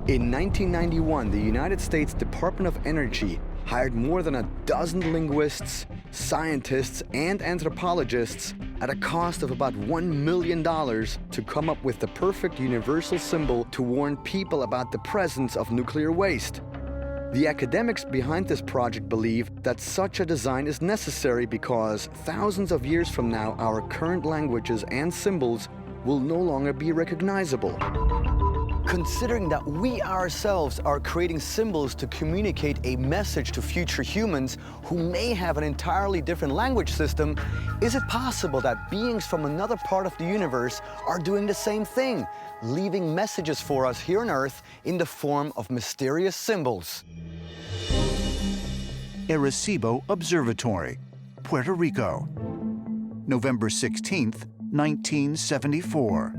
In 1991, the United States Department of Energy hired more than a dozen linguists, scientists, and anthropologists at a cost of about $1 million to come up with the perfect universal symbol to warn people about the presence of nuclear waste. The academics behind this project believe that such a design is necessary because thousands of years from now, our current languages and symbols will no longer be recognizable. Considering that we ourselves are creating symbols to communicate a message to future humans who may have an entirely different language system, is it possible that beings from another part of the universe are doing the same thing, leaving messages for us here on Earth in the form of mysterious symbols? Arecibo Observatory, Puerto Rico, November 16, 1974.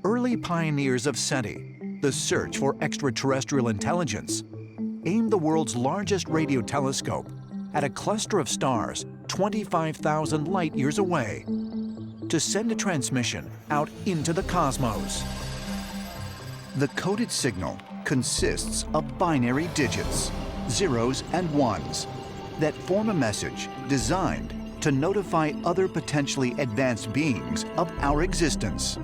Early pioneers of SETI, the search for extraterrestrial intelligence, aimed the world's largest radio telescope at a cluster of stars 25,000 light-years away to send a transmission out into the cosmos. The coded signal consists of binary digits, zeros and ones, that form a message designed to notify other potentially advanced beings of our existence.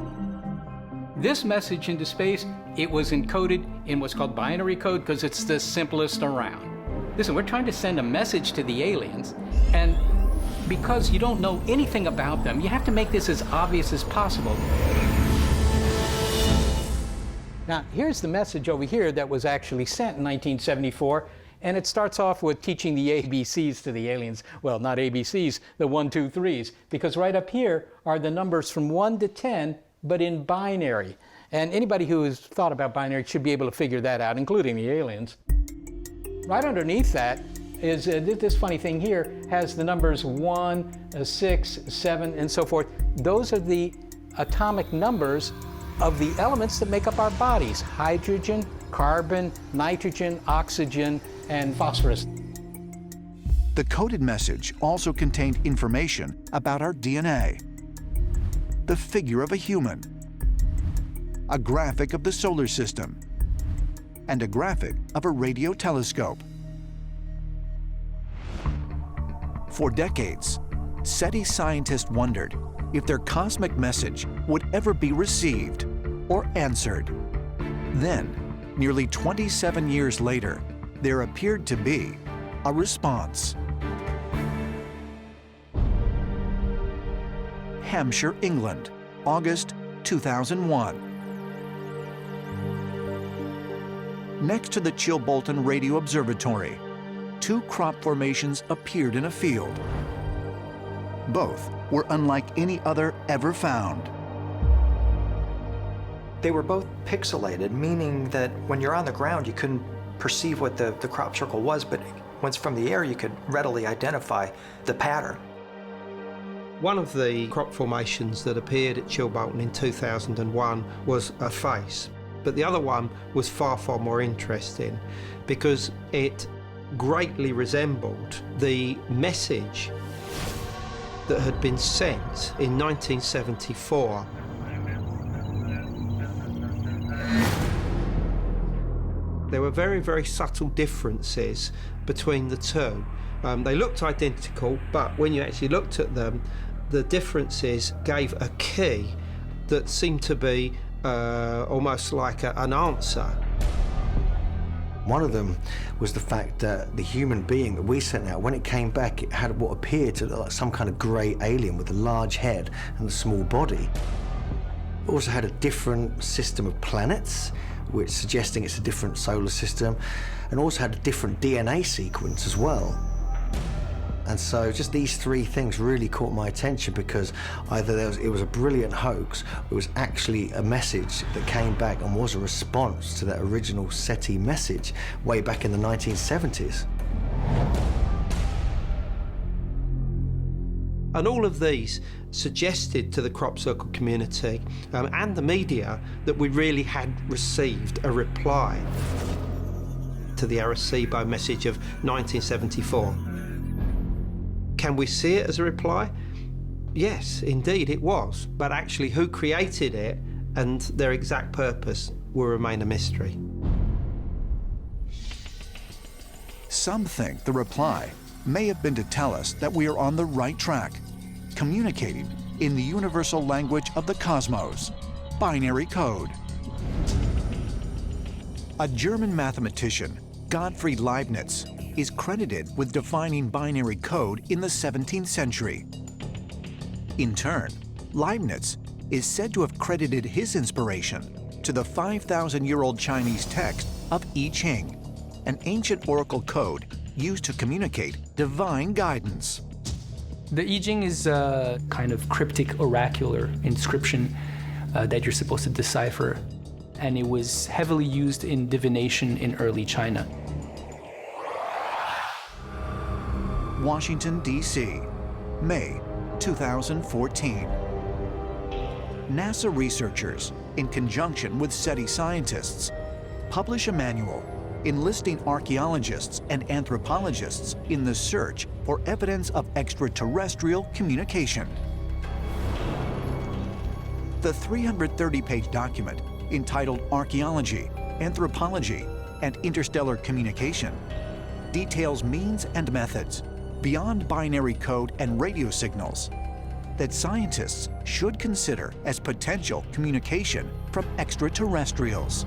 This message into space, it was encoded in what's called binary code because it's the simplest around. Listen, we're trying to send a message to the aliens, and because you don't know anything about them, you have to make this as obvious as possible. Now, here's the message over here that was actually sent in 1974, and it starts off with teaching the ABCs to the aliens. Well, not ABCs, the 1, 2, 3s, because right up here are the numbers from 1 to 10, but in binary. And anybody who has thought about binary should be able to figure that out, including the aliens. Right underneath that is this funny thing here, has the numbers 1, 6, 7, and so forth. Those are the atomic numbers of the elements that make up our bodies: hydrogen, carbon, nitrogen, oxygen, and phosphorus. The coded message also contained information about our DNA, the figure of a human, a graphic of the solar system, and a graphic of a radio telescope. For decades, SETI scientists wondered if their cosmic message would ever be received or answered. Then, nearly 27 years later, there appeared to be a response. Hampshire, England, August 2001. Next to the Chilbolton Radio Observatory, 2 crop formations appeared in a field. Both were unlike any other ever found. They were both pixelated, meaning that when you're on the ground, you couldn't perceive what the crop circle was, but once from the air, you could readily identify the pattern. One of the crop formations that appeared at Chilbolton in 2001 was a face, but the other one was far, far more interesting because it greatly resembled the message that had been sent in 1974. There were very, very subtle differences between the two. They looked identical, but when you actually looked at them, the differences gave a key that seemed to be almost like an answer. One of them was the fact that the human being that we sent out, when it came back, it had what appeared to look like some kind of grey alien with a large head and a small body. It also had a different system of planets, which suggesting it's a different solar system, and also had a different DNA sequence as well. And so just these 3 things really caught my attention because either it was a brilliant hoax, or it was actually a message that came back and was a response to that original SETI message way back in the 1970s. And all of these suggested to the crop circle community and the media that we really had received a reply to the Arecibo message of 1974. Can we see it as a reply? Yes, indeed it was. But actually who created it and their exact purpose will remain a mystery. Some think the reply may have been to tell us that we are on the right track, communicating in the universal language of the cosmos, binary code. A German mathematician, Gottfried Leibniz, is credited with defining binary code in the 17th century. In turn, Leibniz is said to have credited his inspiration to the 5,000-year-old Chinese text of I Ching, an ancient oracle code used to communicate divine guidance. The I Ching is a kind of cryptic oracular inscription that you're supposed to decipher, and it was heavily used in divination in early China. Washington, D.C., May 2014. NASA researchers, in conjunction with SETI scientists, publish a manual enlisting archaeologists and anthropologists in the search for evidence of extraterrestrial communication. The 330-page document, entitled Archaeology, Anthropology, and Interstellar Communication, details means and methods beyond binary code and radio signals that scientists should consider as potential communication from extraterrestrials.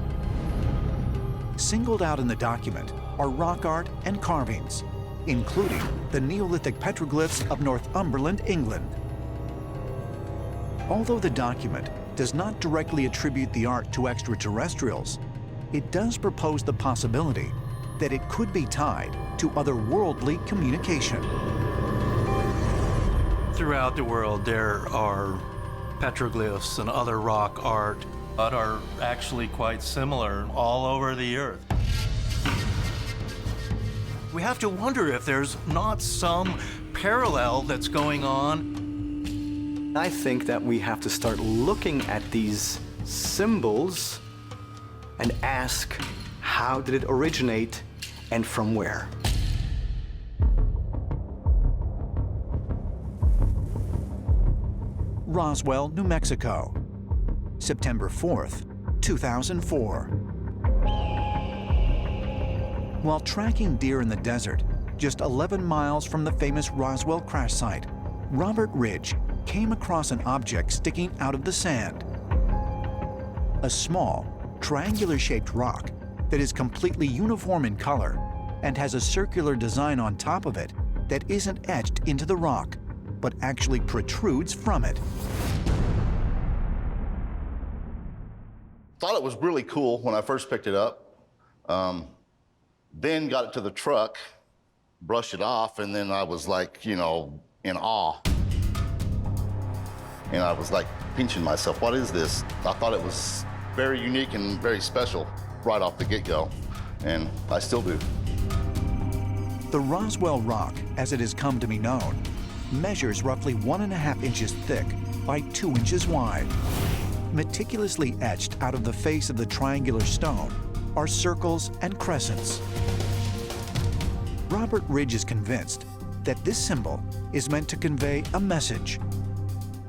Singled out in the document are rock art and carvings, including the Neolithic petroglyphs of Northumberland, England. Although the document does not directly attribute the art to extraterrestrials, it does propose the possibility that it could be tied to otherworldly communication. Throughout the world, there are petroglyphs and other rock art that are actually quite similar all over the earth. We have to wonder if there's not some parallel that's going on. I think that we have to start looking at these symbols and ask, how did it originate and from where? Roswell, New Mexico, September 4th, 2004. While tracking deer in the desert, just 11 miles from the famous Roswell crash site, Robert Ridge came across an object sticking out of the sand. A small, triangular-shaped rock that is completely uniform in color and has a circular design on top of it that isn't etched into the rock, but actually protrudes from it. Thought it was really cool when I first picked it up. Then got it to the truck, brushed it off, and then I was like, you know, in awe. And I was like pinching myself, what is this? I thought it was very unique and very special right off the get-go, and I still do. The Roswell rock, as it has come to be known, measures roughly 1.5 inches thick by 2 inches wide. Meticulously etched out of the face of the triangular stone are circles and crescents. Robert Ridge is convinced that this symbol is meant to convey a message.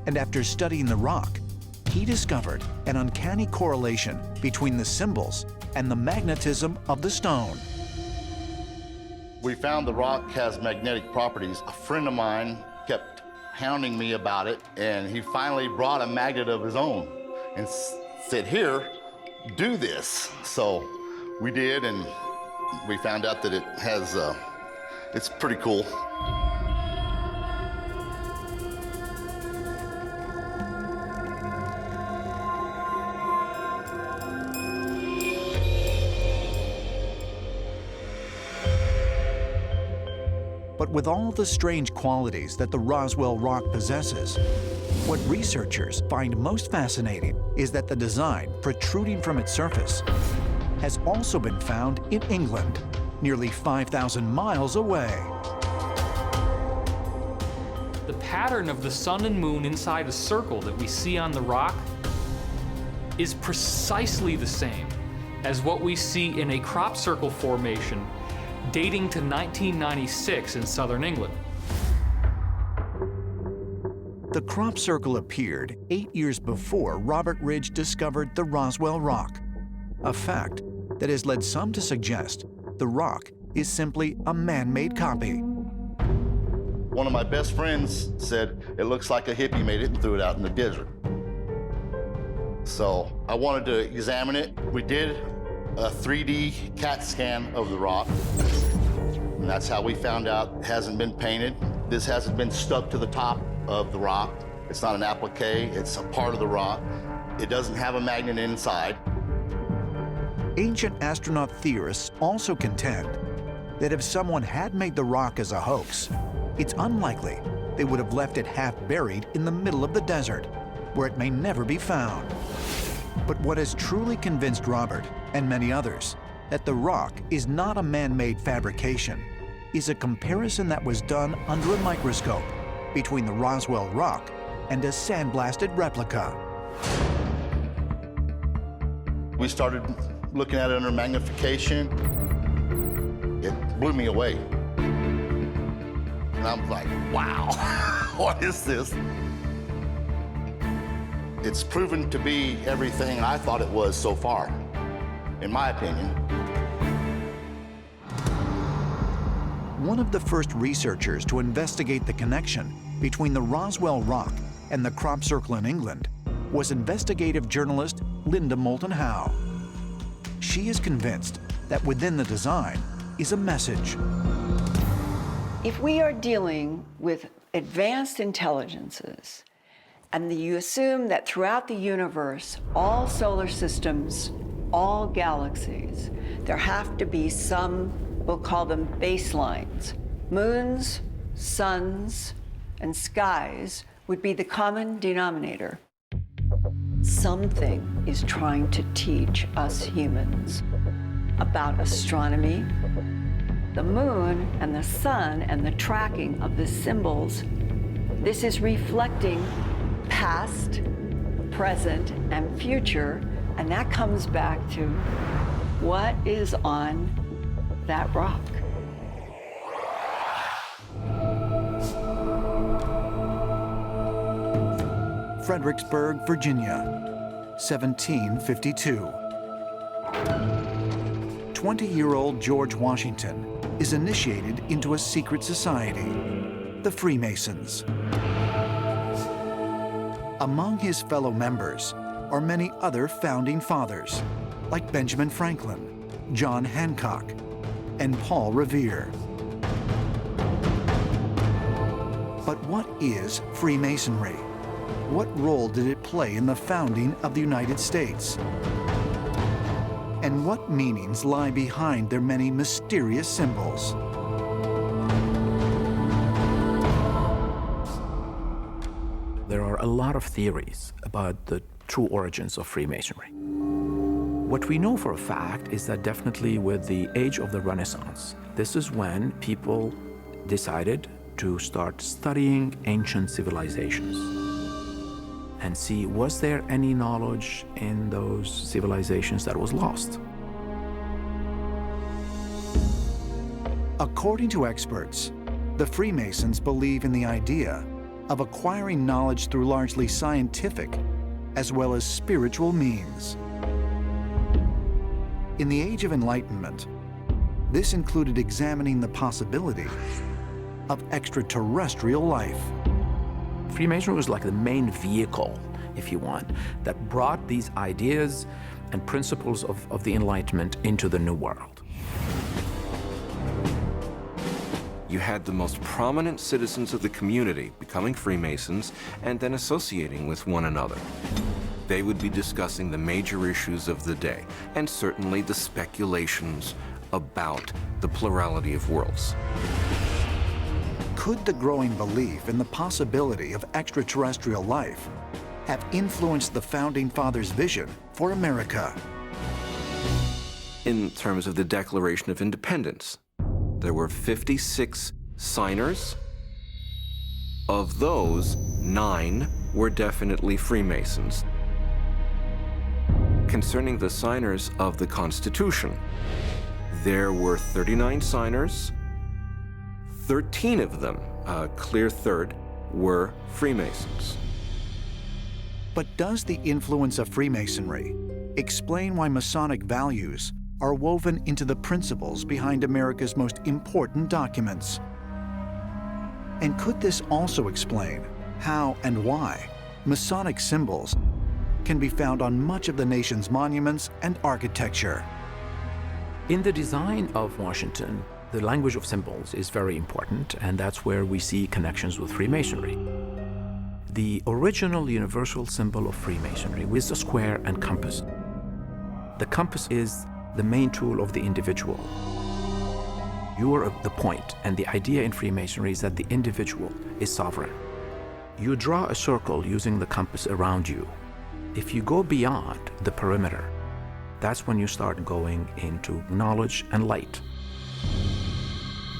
And after studying the rock, he discovered an uncanny correlation between the symbols and the magnetism of the stone. We found the rock has magnetic properties. A friend of mine kept hounding me about it, and he finally brought a magnet of his own and said, here, do this. So we did, and we found out that it has, it's pretty cool. But with all the strange qualities that the Roswell rock possesses, what researchers find most fascinating is that the design protruding from its surface has also been found in England, nearly 5,000 miles away. The pattern of the sun and moon inside a circle that we see on the rock is precisely the same as what we see in a crop circle formation dating to 1996 in southern England. The crop circle appeared 8 years before Robert Ridge discovered the Roswell Rock, a fact that has led some to suggest the rock is simply a man-made copy. One of my best friends said, it looks like a hippie made it and threw it out in the desert. So I wanted to examine it. We did a 3D CAT scan of the rock. And that's how we found out it hasn't been painted. This hasn't been stuck to the top of the rock. It's not an applique, it's a part of the rock. It doesn't have a magnet inside. Ancient astronaut theorists also contend that if someone had made the rock as a hoax, it's unlikely they would have left it half buried in the middle of the desert, where it may never be found. But what has truly convinced Robert and many others that the rock is not a man-made fabrication is a comparison that was done under a microscope between the Roswell rock and a sandblasted replica. We started looking at it under magnification. It blew me away. And I'm like, wow, what is this? It's proven to be everything I thought it was so far, in my opinion. One of the first researchers to investigate the connection between the Roswell Rock and the crop circle in England was investigative journalist Linda Moulton Howe. She is convinced that within the design is a message. If we are dealing with advanced intelligences, and you assume that throughout the universe, all solar systems, all galaxies, there have to be some, we'll call them baselines. Moons, suns, and skies would be the common denominator. Something is trying to teach us humans about astronomy, the moon and the sun and the tracking of the symbols. This is reflecting past, present, and future, and that comes back to what is on that rock. Fredericksburg, Virginia, 1752. 20-year-old George Washington is initiated into a secret society, the Freemasons. Among his fellow members are many other founding fathers, like Benjamin Franklin, John Hancock, and Paul Revere. But what is Freemasonry? What role did it play in the founding of the United States? And what meanings lie behind their many mysterious symbols? There are a lot of theories about the true origins of Freemasonry. What we know for a fact is that definitely with the age of the Renaissance, this is when people decided to start studying ancient civilizations and see, was there any knowledge in those civilizations that was lost? According to experts, the Freemasons believe in the idea of acquiring knowledge through largely scientific as well as spiritual means. In the Age of Enlightenment, this included examining the possibility of extraterrestrial life. Freemasonry was like the main vehicle, if you want, that brought these ideas and principles of the Enlightenment into the New World. You had the most prominent citizens of the community becoming Freemasons and then associating with one another. They would be discussing the major issues of the day, and certainly the speculations about the plurality of worlds. Could the growing belief in the possibility of extraterrestrial life have influenced the Founding Fathers' vision for America? In terms of the Declaration of Independence, there were 56 signers. Of those, 9 were definitely Freemasons. Concerning the signers of the Constitution, there were 39 signers. 13 of them, a clear third, were Freemasons. But does the influence of Freemasonry explain why Masonic values are woven into the principles behind America's most important documents? And could this also explain how and why Masonic symbols can be found on much of the nation's monuments and architecture? In the design of Washington, the language of symbols is very important, and that's where we see connections with Freemasonry. The original universal symbol of Freemasonry is a square and compass. The compass is the main tool of the individual. You are the point, and the idea in Freemasonry is that the individual is sovereign. You draw a circle using the compass around you. If you go beyond the perimeter, that's when you start going into knowledge and light.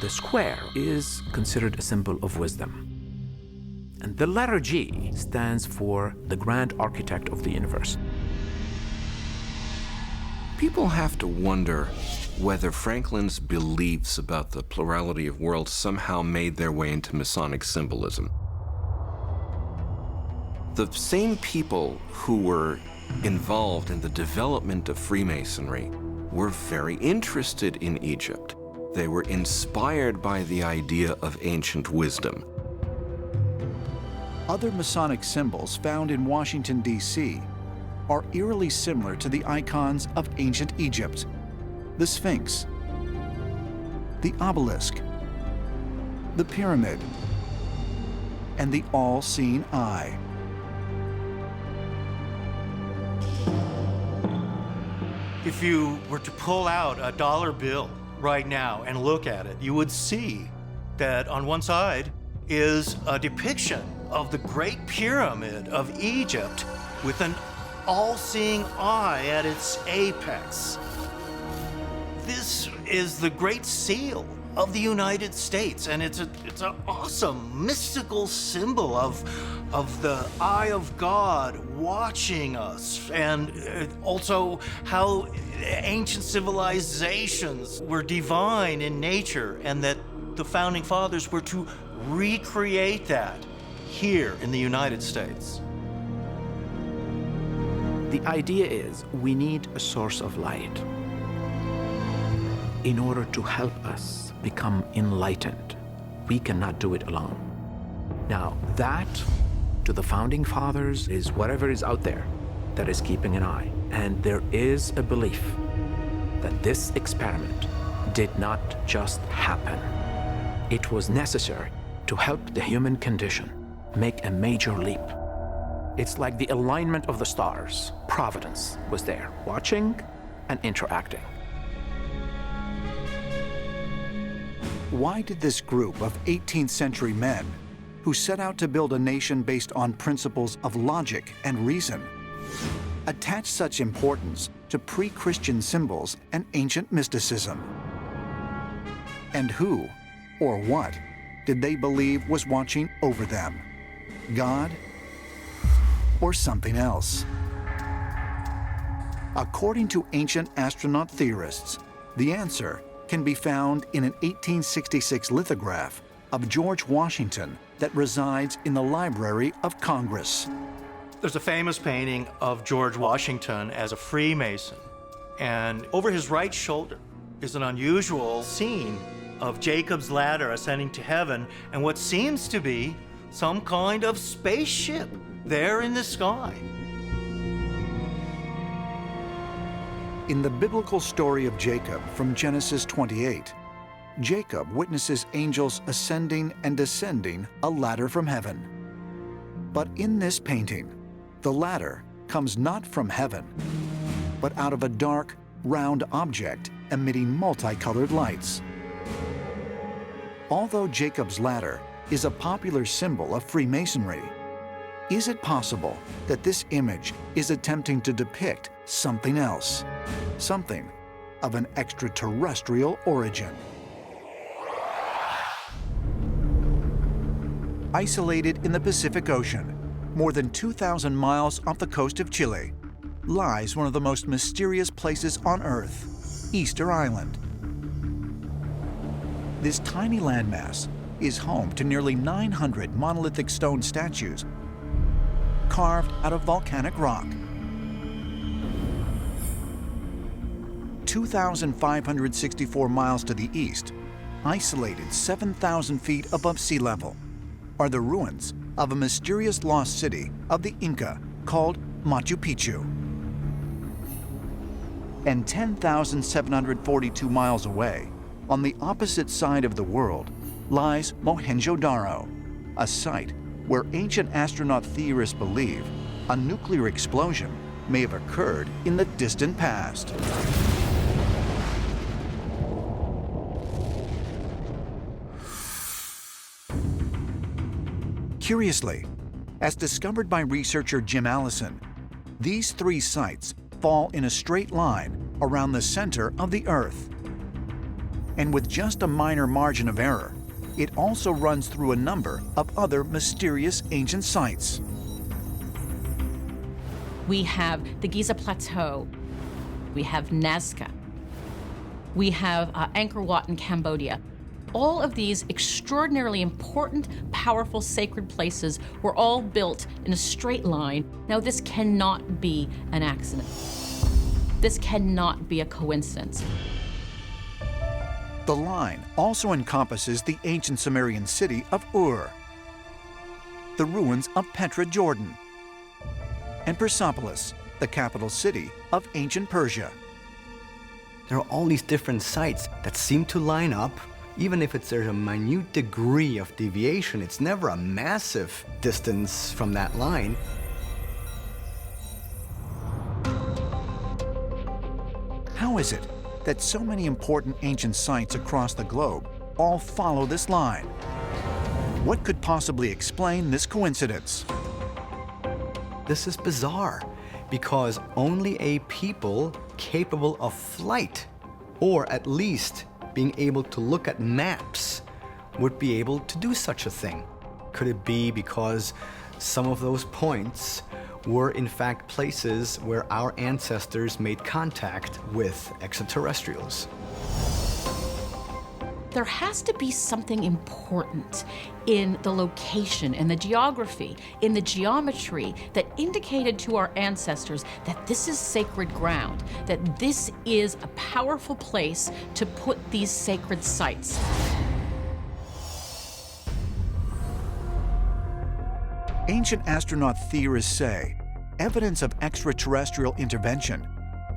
The square is considered a symbol of wisdom. And the letter G stands for the grand architect of the universe. People have to wonder whether Franklin's beliefs about the plurality of worlds somehow made their way into Masonic symbolism. The same people who were involved in the development of Freemasonry were very interested in Egypt. They were inspired by the idea of ancient wisdom. Other Masonic symbols found in Washington, D.C. are eerily similar to the icons of ancient Egypt: the Sphinx, the obelisk, the pyramid, and the all-seeing eye. If you were to pull out a dollar bill right now and look at it, you would see that on one side is a depiction of the Great Pyramid of Egypt with an all-seeing eye at its apex. This is the Great Seal of the United States, and it's an awesome mystical symbol of the eye of God watching us, and also how ancient civilizations were divine in nature, and that the founding fathers were to recreate that here in the United States. The idea is we need a source of light in order to help us become enlightened. We cannot do it alone. Now, that, to the founding fathers, is whatever is out there that is keeping an eye. And there is a belief that this experiment did not just happen. It was necessary to help the human condition make a major leap. It's like the alignment of the stars. Providence was there, watching and interacting. Why did this group of 18th century men, who set out to build a nation based on principles of logic and reason, attach such importance to pre-Christian symbols and ancient mysticism? And who, or what, did they believe was watching over them? God, or something else? According to ancient astronaut theorists, the answer can be found in an 1866 lithograph of George Washington that resides in the Library of Congress. There's a famous painting of George Washington as a Freemason, and over his right shoulder is an unusual scene of Jacob's ladder ascending to heaven and what seems to be some kind of spaceship there in the sky. In the biblical story of Jacob from Genesis 28, Jacob witnesses angels ascending and descending a ladder from heaven. But in this painting, the ladder comes not from heaven, but out of a dark, round object emitting multicolored lights. Although Jacob's ladder is a popular symbol of Freemasonry, is it possible that this image is attempting to depict something else, something of an extraterrestrial origin? Isolated in the Pacific Ocean, more than 2,000 miles off the coast of Chile, lies one of the most mysterious places on Earth, Easter Island. This tiny landmass is home to nearly 900 monolithic stone statues carved out of volcanic rock. 2,564 miles to the east, isolated 7,000 feet above sea level, are the ruins of a mysterious lost city of the Inca called Machu Picchu. And 10,742 miles away, on the opposite side of the world, lies Mohenjo-Daro, a site where ancient astronaut theorists believe a nuclear explosion may have occurred in the distant past. Curiously, as discovered by researcher Jim Allison, these three sites fall in a straight line around the center of the Earth. And with just a minor margin of error, it also runs through a number of other mysterious ancient sites. We have the Giza Plateau, we have Nazca, we have Angkor Wat in Cambodia. All of these extraordinarily important, powerful, sacred places were all built in a straight line. Now, this cannot be an accident. This cannot be a coincidence. The line also encompasses the ancient Sumerian city of Ur, the ruins of Petra, Jordan, and Persepolis, the capital city of ancient Persia. There are all these different sites that seem to line up. Even if there's a minute degree of deviation, it's never a massive distance from that line. How is it that so many important ancient sites across the globe all follow this line? What could possibly explain this coincidence? This is bizarre, because only a people capable of flight, or at least being able to look at maps, would be able to do such a thing. Could it be because some of those points were in fact places where our ancestors made contact with extraterrestrials? There has to be something important in the location, in the geography, in the geometry that indicated to our ancestors that this is sacred ground, that this is a powerful place to put these sacred sites. Ancient astronaut theorists say evidence of extraterrestrial intervention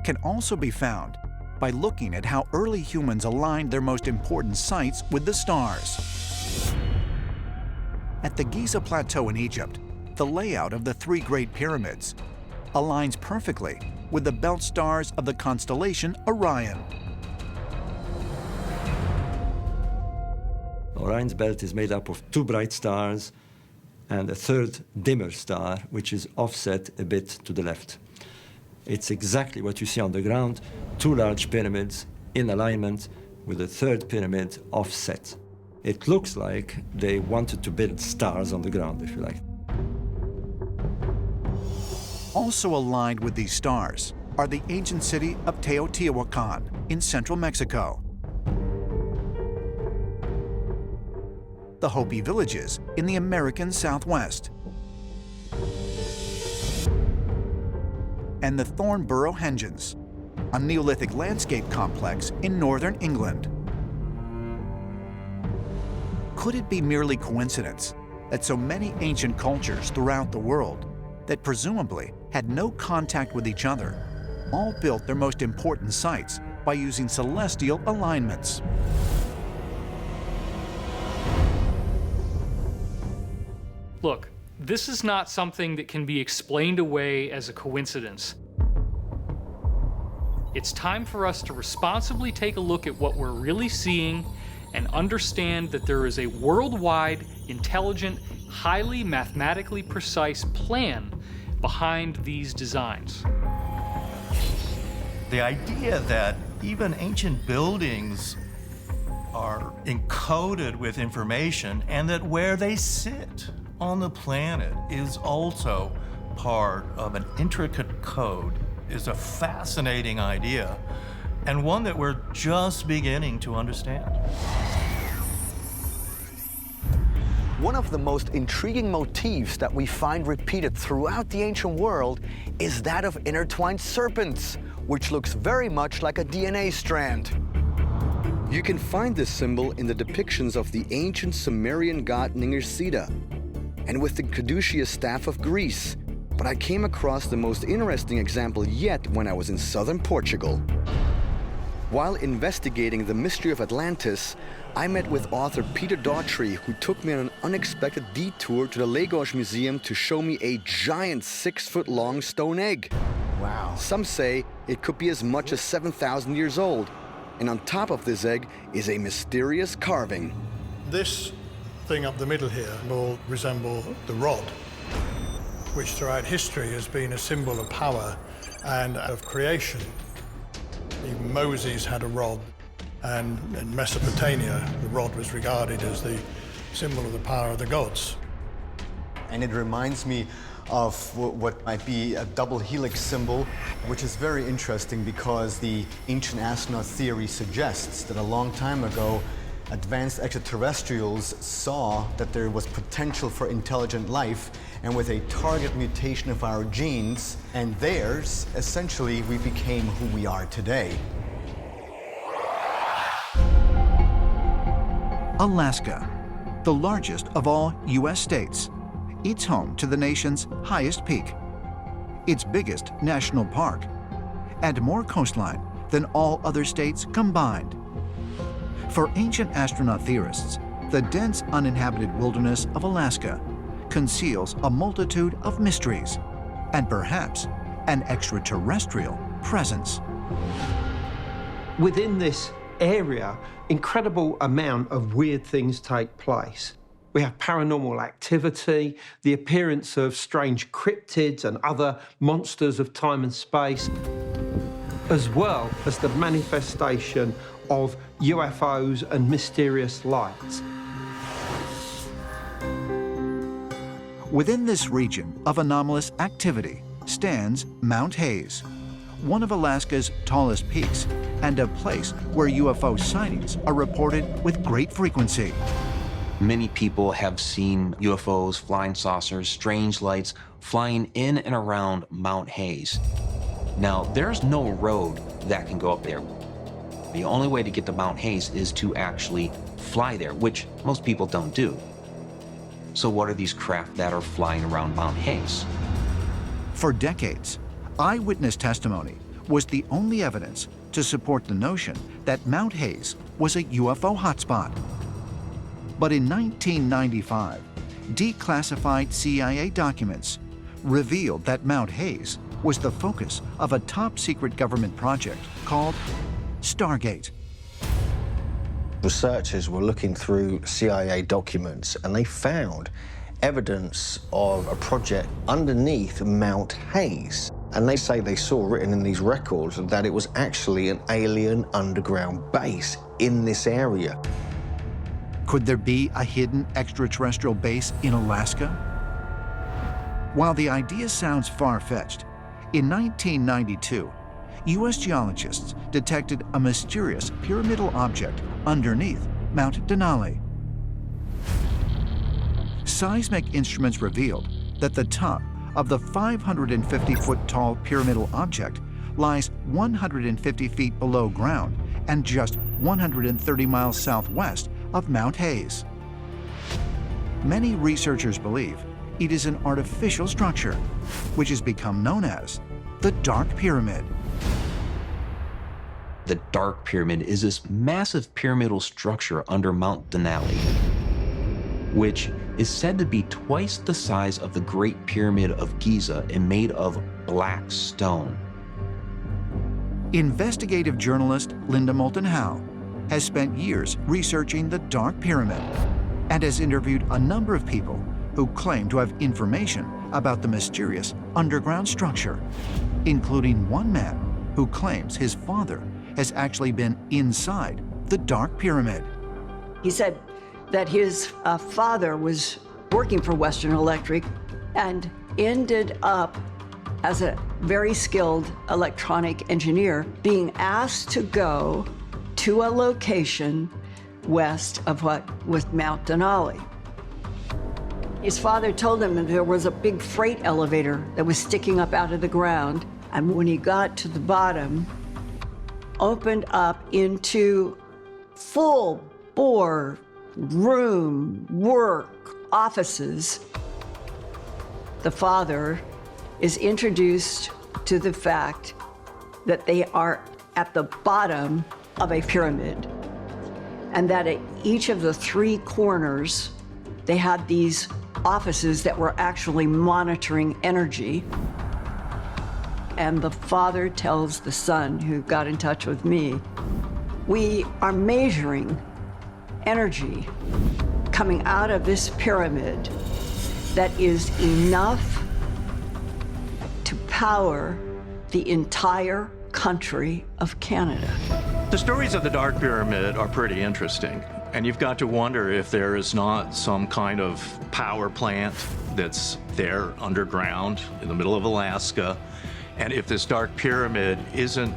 can also be found by looking at how early humans aligned their most important sites with the stars. At the Giza Plateau in Egypt, the layout of the three Great Pyramids aligns perfectly with the belt stars of the constellation Orion. Orion's belt is made up of two bright stars and a third dimmer star, which is offset a bit to the left. It's exactly what you see on the ground, two large pyramids in alignment with a third pyramid offset. It looks like they wanted to build stars on the ground, if you like. Also aligned with these stars are the ancient city of Teotihuacan in central Mexico, the Hopi villages in the American Southwest, and the Thornborough Hengens, a Neolithic landscape complex in northern England. Could it be merely coincidence that so many ancient cultures throughout the world that presumably had no contact with each other all built their most important sites by using celestial alignments? Look, this is not something that can be explained away as a coincidence. It's time for us to responsibly take a look at what we're really seeing and understand that there is a worldwide, intelligent, highly mathematically precise plan behind these designs. The idea that even ancient buildings are encoded with information and that where they sit on the planet is also part of an intricate code is a fascinating idea, and one that we're just beginning to understand. One of the most intriguing motifs that we find repeated throughout the ancient world is that of intertwined serpents, which looks very much like a DNA strand. You can find this symbol in the depictions of the ancient Sumerian god Ningersida and with the caduceus staff of Greece, but I came across the most interesting example yet when I was in southern Portugal. While investigating the mystery of Atlantis, I met with author Peter Daughtry, who took me on an unexpected detour to the Lagos Museum to show me a giant 6-foot-long stone egg. Wow. Some say it could be as much as 7,000 years old, and on top of this egg is a mysterious carving. This thing up the middle here will resemble the rod, which throughout history has been a symbol of power and of creation. Even Moses had a rod, and in Mesopotamia, the rod was regarded as the symbol of the power of the gods. And it reminds me of what might be a double helix symbol, which is very interesting because the ancient astronaut theory suggests that a long time ago, advanced extraterrestrials saw that there was potential for intelligent life, and with a target mutation of our genes and theirs, essentially we became who we are today. Alaska, the largest of all U.S. states. It's home to the nation's highest peak, its biggest national park, and more coastline than all other states combined. For ancient astronaut theorists, the dense uninhabited wilderness of Alaska conceals a multitude of mysteries and perhaps an extraterrestrial presence. Within this area, incredible amount of weird things take place. We have paranormal activity, the appearance of strange cryptids and other monsters of time and space, as well as the manifestation of UFOs and mysterious lights. Within this region of anomalous activity stands Mount Hayes, one of Alaska's tallest peaks and a place where UFO sightings are reported with great frequency. Many people have seen UFOs, flying saucers, strange lights flying in and around Mount Hayes. Now, there's no road that can go up there. The only way to get to Mount Hayes is to actually fly there, which most people don't do. So what are these craft that are flying around Mount Hayes? For decades, eyewitness testimony was the only evidence to support the notion that Mount Hayes was a UFO hotspot. But in 1995, declassified CIA documents revealed that Mount Hayes was the focus of a top-secret government project called Stargate. Researchers were looking through CIA documents and they found evidence of a project underneath Mount Hayes. And they say they saw written in these records that it was actually an alien underground base in this area. Could there be a hidden extraterrestrial base in Alaska? While the idea sounds far-fetched, in 1992, U.S. geologists detected a mysterious pyramidal object underneath Mount Denali. Seismic instruments revealed that the top of the 550-foot-tall pyramidal object lies 150 feet below ground and just 130 miles southwest of Mount Hayes. Many researchers believe it is an artificial structure, which has become known as the Dark Pyramid. The Dark Pyramid is this massive pyramidal structure under Mount Denali, which is said to be twice the size of the Great Pyramid of Giza and made of black stone. Investigative journalist Linda Moulton Howe has spent years researching the Dark Pyramid and has interviewed a number of people who claim to have information about the mysterious underground structure, including one man who claims his father has actually been inside the Dark Pyramid. He said that his father was working for Western Electric and ended up as a very skilled electronic engineer being asked to go to a location west of what was Mount Denali. His father told him that there was a big freight elevator that was sticking up out of the ground. And when he got to the bottom, opened up into full bore room, work, offices. The father is introduced to the fact that they are at the bottom of a pyramid, and that at each of the three corners, they had these offices that were actually monitoring energy. And the father tells the son, who got in touch with me, we are measuring energy coming out of this pyramid that is enough to power the entire country of Canada. The stories of the Dark Pyramid are pretty interesting, and you've got to wonder if there is not some kind of power plant that's there underground in the middle of Alaska, and if this Dark Pyramid isn't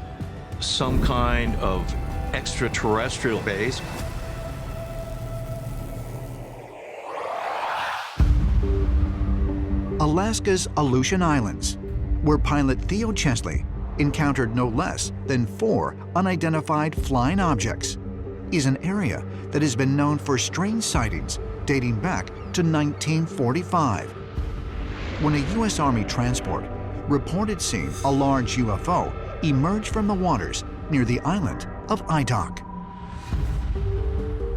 some kind of extraterrestrial base. Alaska's Aleutian Islands, where pilot Theo Chesley encountered no less than 4 unidentified flying objects, is an area that has been known for strange sightings dating back to 1945, when a U.S. Army transport reported seeing a large UFO emerge from the waters near the island of Idoc.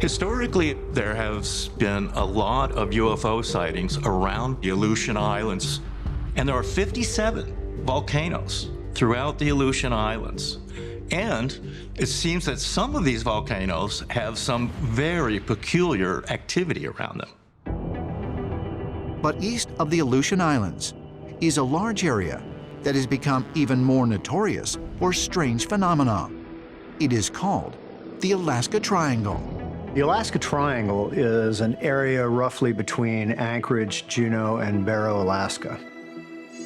Historically, there has been a lot of UFO sightings around the Aleutian Islands, and there are 57 volcanoes throughout the Aleutian Islands. And it seems that some of these volcanoes have some very peculiar activity around them. But east of the Aleutian Islands is a large area that has become even more notorious for strange phenomena. It is called the Alaska Triangle. The Alaska Triangle is an area roughly between Anchorage, Juneau, and Barrow, Alaska,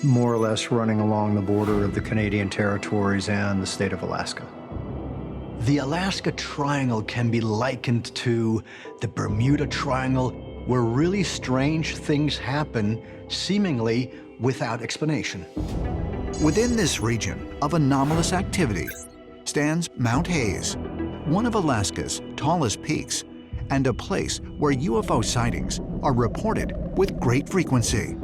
more or less running along the border of the Canadian territories and the state of Alaska. The Alaska Triangle can be likened to the Bermuda Triangle, where really strange things happen, seemingly without explanation. Within this region of anomalous activity stands Mount Hayes, one of Alaska's tallest peaks, and a place where UFO sightings are reported with great frequency.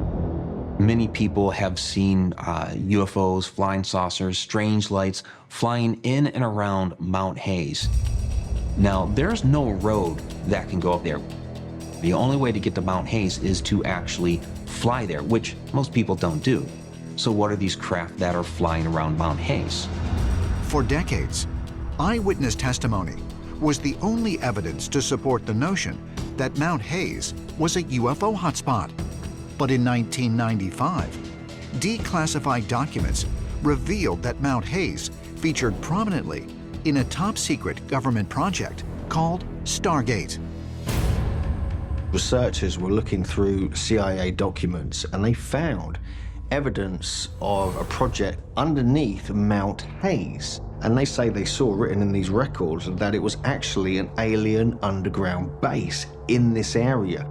Many people have seen UFOs, flying saucers, strange lights flying in and around Mount Hayes. Now, there's no road that can go up there. The only way to get to Mount Hayes is to actually fly there, which most people don't do. So what are these craft that are flying around Mount Hayes? For decades, eyewitness testimony was the only evidence to support the notion that Mount Hayes was a UFO hotspot. But in 1995, declassified documents revealed that Mount Hayes featured prominently in a top-secret government project called Stargate. Researchers were looking through CIA documents and they found evidence of a project underneath Mount Hayes. And they say they saw written in these records that it was actually an alien underground base in this area.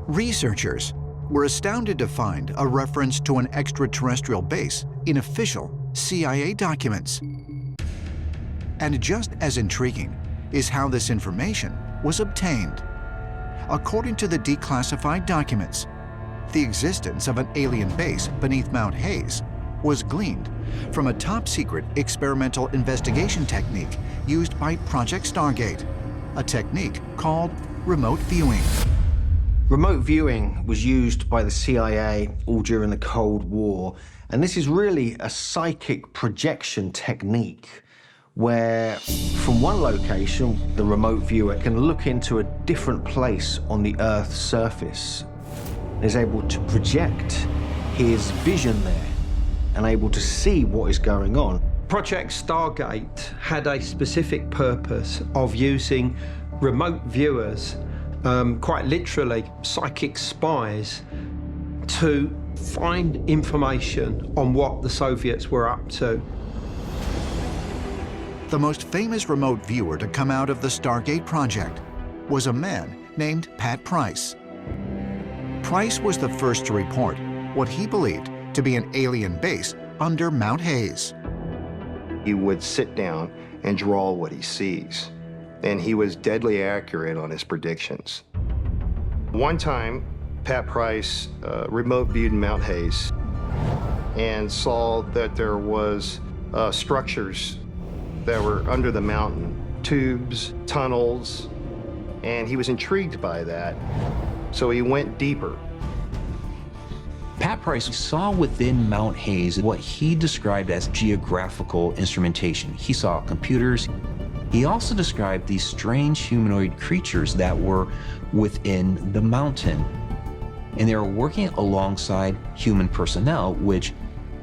Researchers were astounded to find a reference to an extraterrestrial base in official CIA documents. And just as intriguing is how this information was obtained. According to the declassified documents, the existence of an alien base beneath Mount Hayes was gleaned from a top-secret experimental investigation technique used by Project Stargate, a technique called remote viewing. Remote viewing was used by the CIA all during the Cold War, and this is really a psychic projection technique where from one location, the remote viewer can look into a different place on the Earth's surface, is able to project his vision there and able to see what is going on. Project Stargate had a specific purpose of using remote viewers, quite literally psychic spies, to find information on what the Soviets were up to. The most famous remote viewer to come out of the Stargate project was a man named Pat Price. Price was the first to report what he believed to be an alien base under Mount Hayes. He would sit down and draw what he sees, and he was deadly accurate on his predictions. One time, Pat Price remote viewed Mount Hayes and saw that there was structures that were under the mountain, tubes, tunnels, and he was intrigued by that, so he went deeper. Pat Price saw within Mount Hayes what he described as geographical instrumentation. He saw computers. He also described these strange humanoid creatures that were within the mountain. And they were working alongside human personnel, which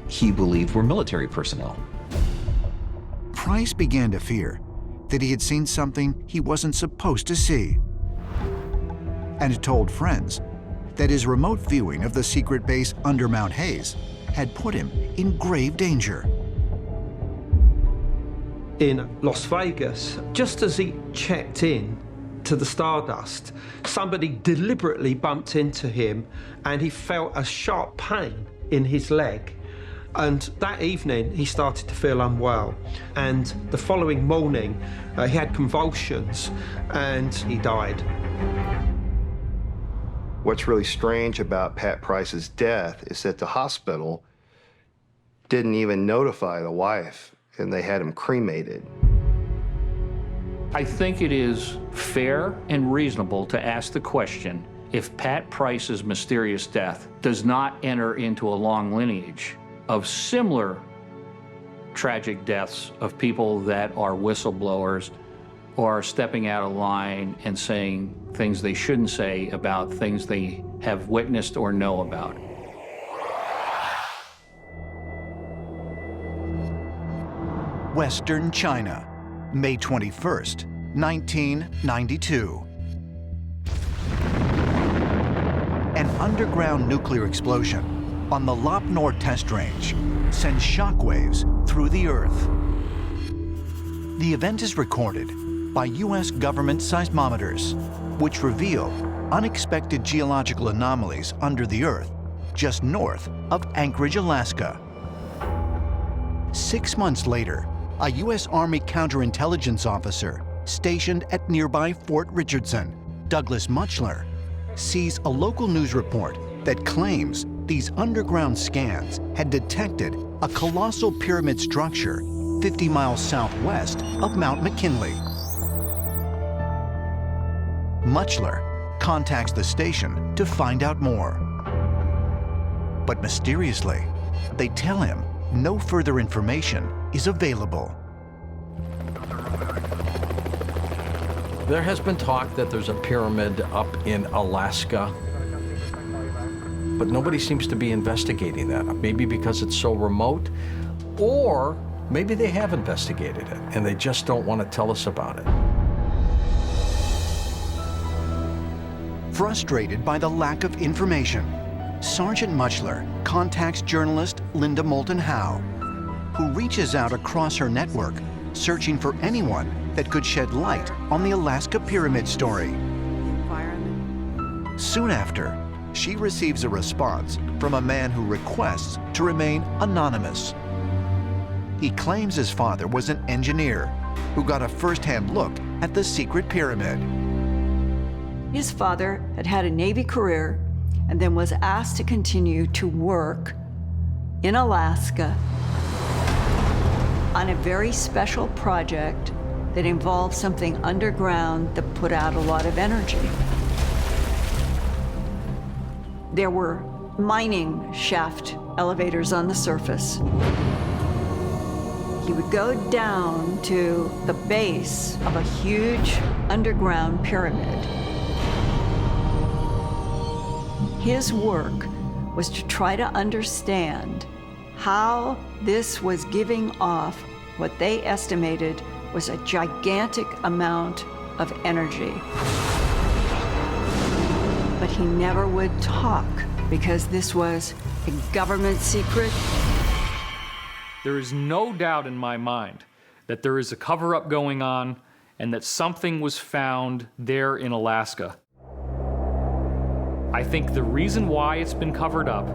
he believed were military personnel. Price began to fear that he had seen something he wasn't supposed to see, and told friends that his remote viewing of the secret base under Mount Hayes had put him in grave danger. In Las Vegas, just as he checked in to the Stardust, somebody deliberately bumped into him and he felt a sharp pain in his leg. And that evening he started to feel unwell, and the following morning he had convulsions and he died. What's really strange about Pat Price's death is that the hospital didn't even notify the wife, and they had him cremated. I think it is fair and reasonable to ask the question if Pat Price's mysterious death does not enter into a long lineage of similar tragic deaths of people that are whistleblowers or are stepping out of line and saying things they shouldn't say about things they have witnessed or know about. Western China, May 21st, 1992. An underground nuclear explosion on the Lop Nor test range sends shockwaves through the Earth. The event is recorded by U.S. government seismometers, which reveal unexpected geological anomalies under the Earth just north of Anchorage, Alaska. 6 months later, a U.S. Army counterintelligence officer stationed at nearby Fort Richardson, Douglas Muchler, sees a local news report that claims these underground scans had detected a colossal pyramid structure 50 miles southwest of Mount McKinley. Muchler contacts the station to find out more. But mysteriously, they tell him no further information is available. There has been talk that there's a pyramid up in Alaska, but nobody seems to be investigating that. Maybe because it's so remote, or maybe they have investigated it and they just don't want to tell us about it. Frustrated by the lack of information, Sergeant Muchler contacts journalist Linda Moulton Howe, who reaches out across her network, searching for anyone that could shed light on the Alaska Pyramid story. Soon after, she receives a response from a man who requests to remain anonymous. He claims his father was an engineer who got a first-hand look at the secret pyramid. His father had had a Navy career and then was asked to continue to work in Alaska on a very special project that involved something underground that put out a lot of energy. There were mining shaft elevators on the surface. He would go down to the base of a huge underground pyramid. His work was to try to understand how this was giving off what they estimated was a gigantic amount of energy. But he never would talk because this was a government secret. There is no doubt in my mind that there is a cover-up going on and that something was found there in Alaska. I think the reason why it's been covered up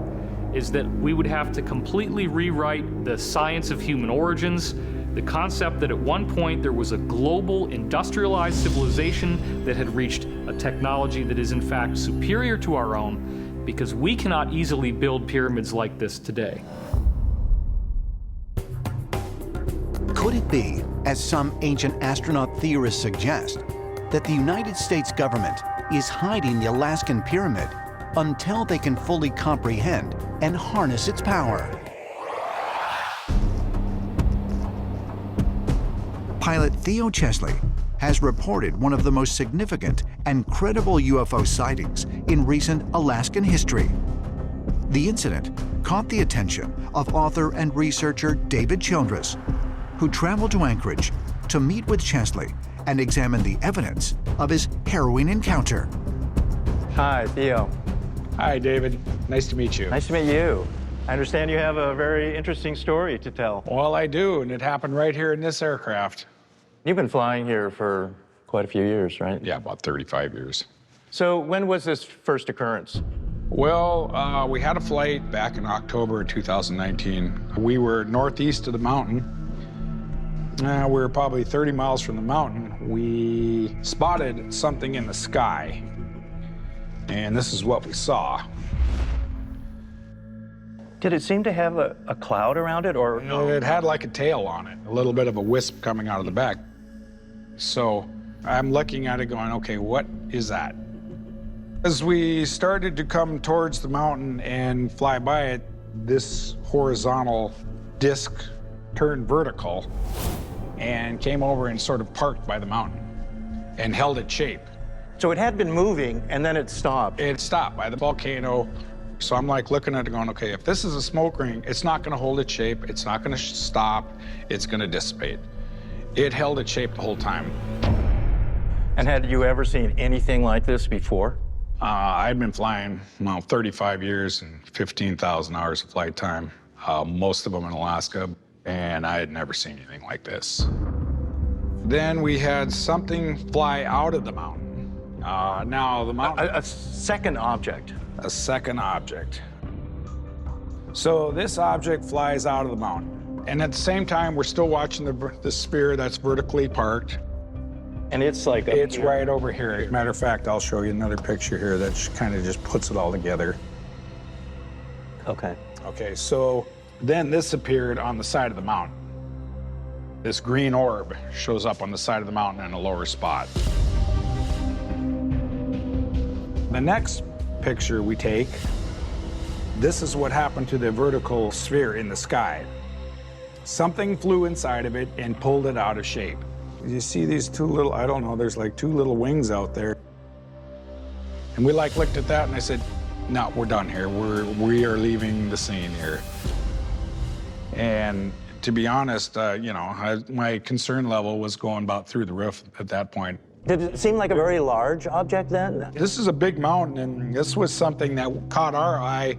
is that we would have to completely rewrite the science of human origins, the concept that at one point there was a global industrialized civilization that had reached a technology that is in fact superior to our own, because we cannot easily build pyramids like this today. Could it be, as some ancient astronaut theorists suggest, that the United States government is hiding the Alaskan pyramid until they can fully comprehend and harness its power? Pilot Theo Chesley has reported one of the most significant and credible UFO sightings in recent Alaskan history. The incident caught the attention of author and researcher David Childress, who traveled to Anchorage to meet with Chesley and examine the evidence of his harrowing encounter. Hi, Theo. Hi, David. Nice to meet you. Nice to meet you. I understand you have a very interesting story to tell. Well, I do, and it happened right here in this aircraft. You've been flying here for quite a few years, right? Yeah, about 35 years. So when was this first occurrence? Well, we had a flight back in October of 2019. We were northeast of the mountain. We were probably 30 miles from the mountain. We spotted something in the sky, and this is what we saw. Did it seem to have a cloud around it, or? No, it had like a tail on it, a little bit of a wisp coming out of the back. So I'm looking at it going, okay, what is that? As we started to come towards the mountain and fly by it, this horizontal disc turned vertical and came over and sort of parked by the mountain and held its shape. So it had been moving and then it stopped? It stopped by the volcano. So I'm like looking at it going, okay, if this is a smoke ring, it's not gonna hold its shape, it's not gonna stop, it's gonna dissipate. It held its shape the whole time. And had you ever seen anything like this before? I'd been flying, 35 years and 15,000 hours of flight time, most of them in Alaska, and I had never seen anything like this. Then we had something fly out of the mountain. Now the mountain... A second object? A second object. So this object flies out of the mountain. And at the same time, we're still watching the sphere that's vertically parked. And it's like... It's right over here. As a matter of fact, I'll show you another picture here that kind of just puts it all together. Okay. Okay, so then this appeared on the side of the mountain. This green orb shows up on the side of the mountain in a lower spot. The next picture we take, this is what happened to the vertical sphere in the sky. Something flew inside of it and pulled it out of shape. You see these two little, I don't know, there's like two little wings out there. And we like looked at that and I said, no, we're done here. We are leaving the scene here. And to be honest, my concern level was going about through the roof at that point. Did it seem like a very large object then? This is a big mountain, and this was something that caught our eye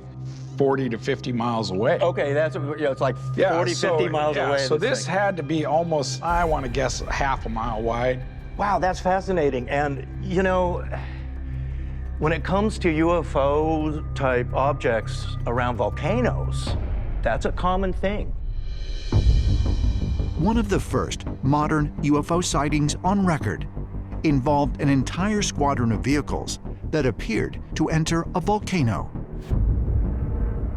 40 to 50 miles away. Okay, that's, it's like 50 miles away. So this had to be almost, I want to guess, half a mile wide. Wow, that's fascinating. And, when it comes to UFO-type objects around volcanoes, that's a common thing. One of the first modern UFO sightings on record involved an entire squadron of vehicles that appeared to enter a volcano.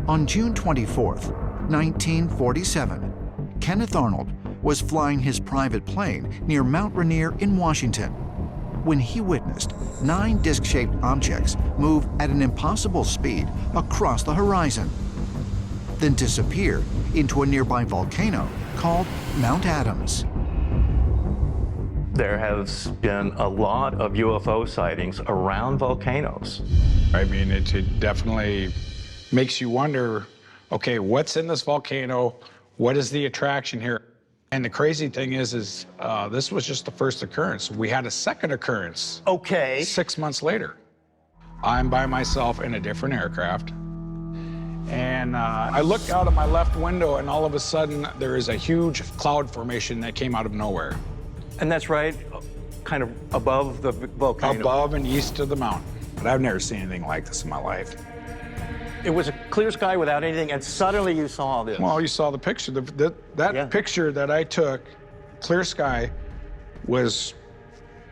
On June 24th, 1947, Kenneth Arnold was flying his private plane near Mount Rainier in Washington when he witnessed 9 disc-shaped objects move at an impossible speed across the horizon, then disappear into a nearby volcano called Mount Adams. There has been a lot of UFO sightings around volcanoes. I mean, it definitely makes you wonder, okay, what's in this volcano? What is the attraction here? And the crazy thing is this was just the first occurrence. We had a second occurrence. Okay. 6 months later. I'm by myself in a different aircraft. And I looked out of my left window, and all of a sudden, there is a huge cloud formation that came out of nowhere. And that's right, kind of above the volcano. Above and east of the mountain. But I've never seen anything like this in my life. It was a clear sky without anything, and suddenly you saw this. Well, you saw the picture. That picture that I took, clear sky, was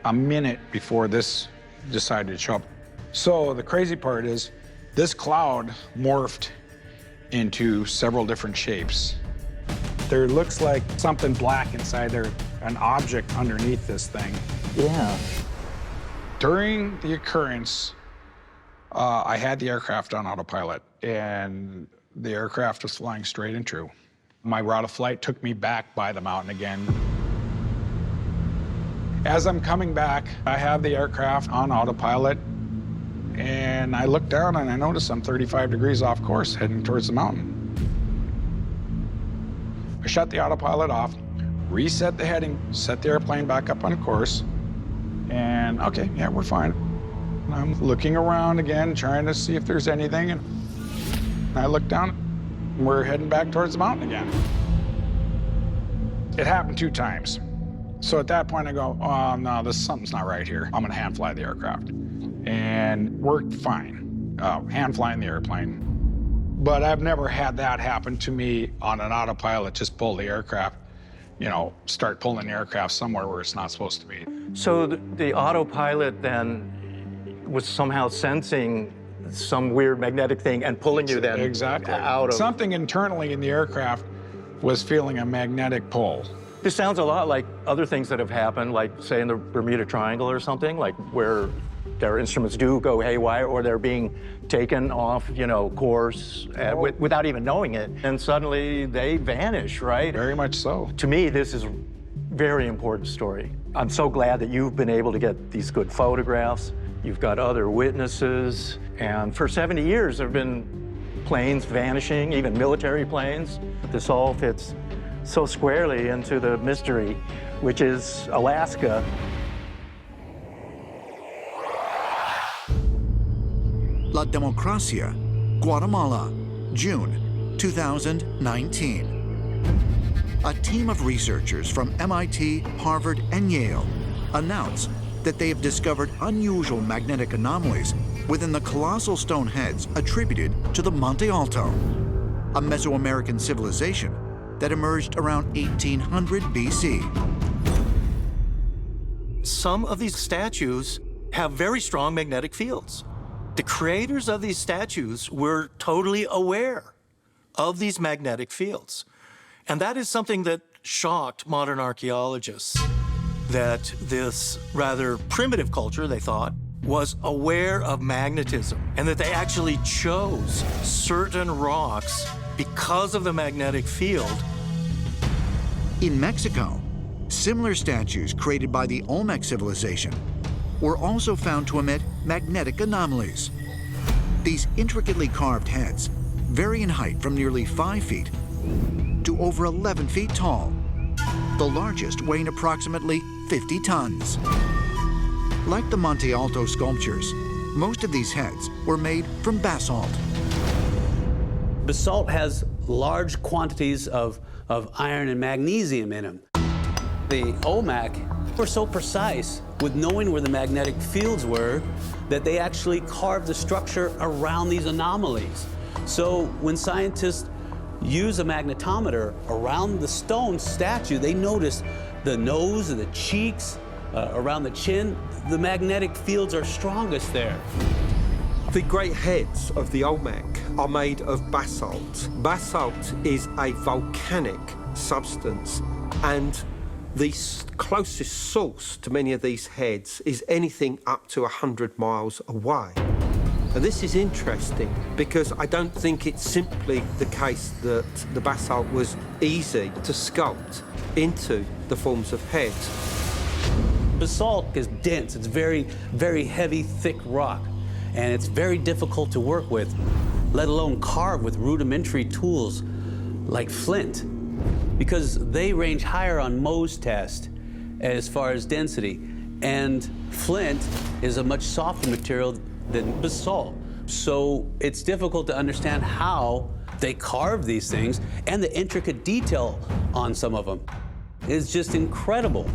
a minute before this decided to show up. So the crazy part is, this cloud morphed into several different shapes. There looks like something black inside there, an object underneath this thing. Yeah. During the occurrence, I had the aircraft on autopilot, and the aircraft was flying straight and true. My route of flight took me back by the mountain again. As I'm coming back, I have the aircraft on autopilot, and I look down and I notice I'm 35 degrees off course, heading towards the mountain. I shut the autopilot off, reset the heading, set the airplane back up on course, and okay, yeah, we're fine. And I'm looking around again, trying to see if there's anything, and I look down, and we're heading back towards the mountain again. It happened 2 times. So at that point I go, oh no, something's not right here. I'm gonna hand fly the aircraft. And worked fine, hand flying the airplane. But I've never had that happen to me on an autopilot, just pull the aircraft, you know, start pulling the aircraft somewhere where it's not supposed to be. So the autopilot then was somehow sensing some weird magnetic thing and pulling you then out of... Something internally in the aircraft was feeling a magnetic pull. This sounds a lot like other things that have happened, like say in the Bermuda Triangle or something, like where their instruments do go haywire or they're being taken off, you know, course without even knowing it. And suddenly they vanish, right? Very much so. To me, this is a very important story. I'm so glad that you've been able to get these good photographs. You've got other witnesses. And for 70 years, there have been planes vanishing, even military planes. This all fits so squarely into the mystery, which is Alaska. La Democracia, Guatemala, June 2019. A team of researchers from MIT, Harvard, and Yale announced that they have discovered unusual magnetic anomalies within the colossal stone heads attributed to the Monte Alto, a Mesoamerican civilization that emerged around 1800 BC. Some of these statues have very strong magnetic fields. The creators of these statues were totally aware of these magnetic fields. And that is something that shocked modern archaeologists, that this rather primitive culture, they thought, was aware of magnetism, and that they actually chose certain rocks because of the magnetic field. In Mexico, similar statues created by the Olmec civilization were also found to emit magnetic anomalies. These intricately carved heads vary in height from nearly 5 feet to over 11 feet tall, the largest weighing approximately 50 tons. Like the Monte Alto sculptures, most of these heads were made from basalt. Basalt has large quantities of iron and magnesium in them. The Olmec were so precise with knowing where the magnetic fields were that they actually carved the structure around these anomalies. So when scientists use a magnetometer around the stone statue, they notice the nose and the cheeks, around the chin, the magnetic fields are strongest there. The great heads of the Olmec are made of basalt. Basalt is a volcanic substance, and the closest source to many of these heads is anything up to 100 miles away. And this is interesting because I don't think it's simply the case that the basalt was easy to sculpt into the forms of heads. Basalt is dense. It's very, very heavy, thick rock, and it's very difficult to work with, let alone carve with rudimentary tools like flint, because they range higher on Mohs test as far as density, and flint is a much softer material than basalt. So it's difficult to understand how they carve these things, and the intricate detail on some of them is just incredible.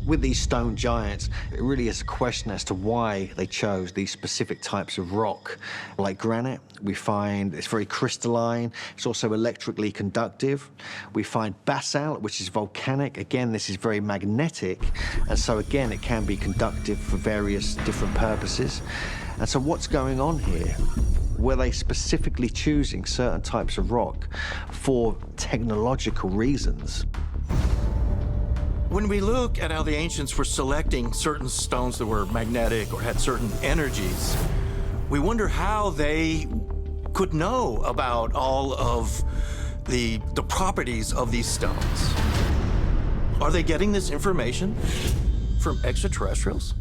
With these stone giants, it really is a question as to why they chose these specific types of rock. Like granite, we find it's very crystalline. It's also electrically conductive. We find basalt, which is volcanic. Again, this is very magnetic. And so again, it can be conductive for various different purposes. And so what's going on here? Were they specifically choosing certain types of rock for technological reasons? When we look at how the ancients were selecting certain stones that were magnetic or had certain energies, we wonder how they could know about all of the properties of these stones. Are they getting this information from extraterrestrials?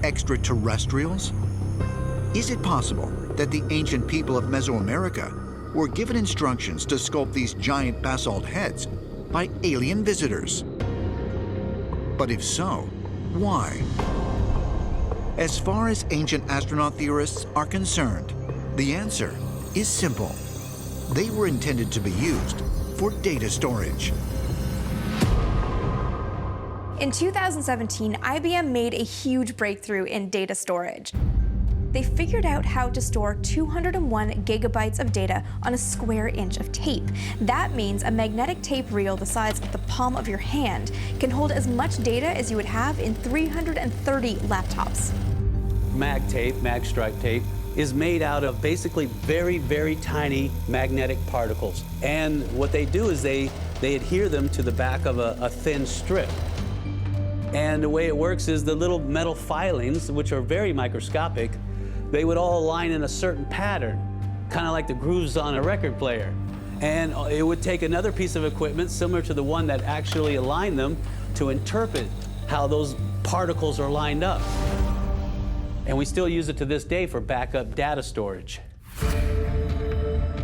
Extraterrestrials? Is it possible that the ancient people of Mesoamerica were given instructions to sculpt these giant basalt heads by alien visitors? But if so, why? As far as ancient astronaut theorists are concerned, the answer is simple. They were intended to be used for data storage. In 2017, IBM made a huge breakthrough in data storage. They figured out how to store 201 gigabytes of data on a square inch of tape. That means a magnetic tape reel the size of the palm of your hand can hold as much data as you would have in 330 laptops. Mag tape, magstripe tape, is made out of basically very, very tiny magnetic particles. And what they do is they adhere them to the back of a thin strip. And the way it works is the little metal filings, which are very microscopic, they would all align in a certain pattern, kind of like the grooves on a record player. And it would take another piece of equipment similar to the one that actually aligned them to interpret how those particles are lined up. And we still use it to this day for backup data storage.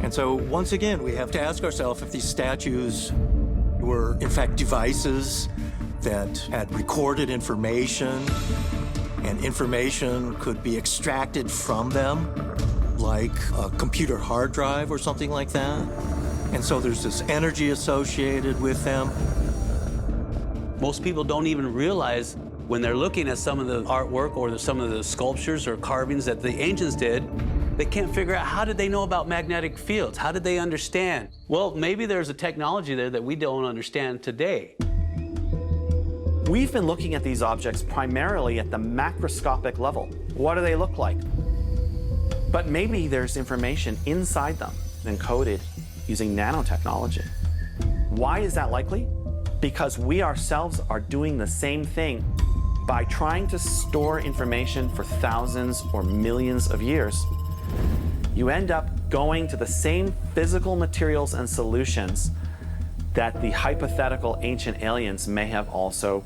And so once again, we have to ask ourselves if these statues were in fact devices that had recorded information, and information could be extracted from them, like a computer hard drive or something like that. And so there's this energy associated with them. Most people don't even realize when they're looking at some of the artwork or some of the sculptures or carvings that the ancients did, they can't figure out how did they know about magnetic fields? How did they understand? Well, maybe there's a technology there that we don't understand today. We've been looking at these objects primarily at the macroscopic level. What do they look like? But maybe there's information inside them encoded using nanotechnology. Why is that likely? Because we ourselves are doing the same thing. By trying to store information for thousands or millions of years, you end up going to the same physical materials and solutions that the hypothetical ancient aliens may have also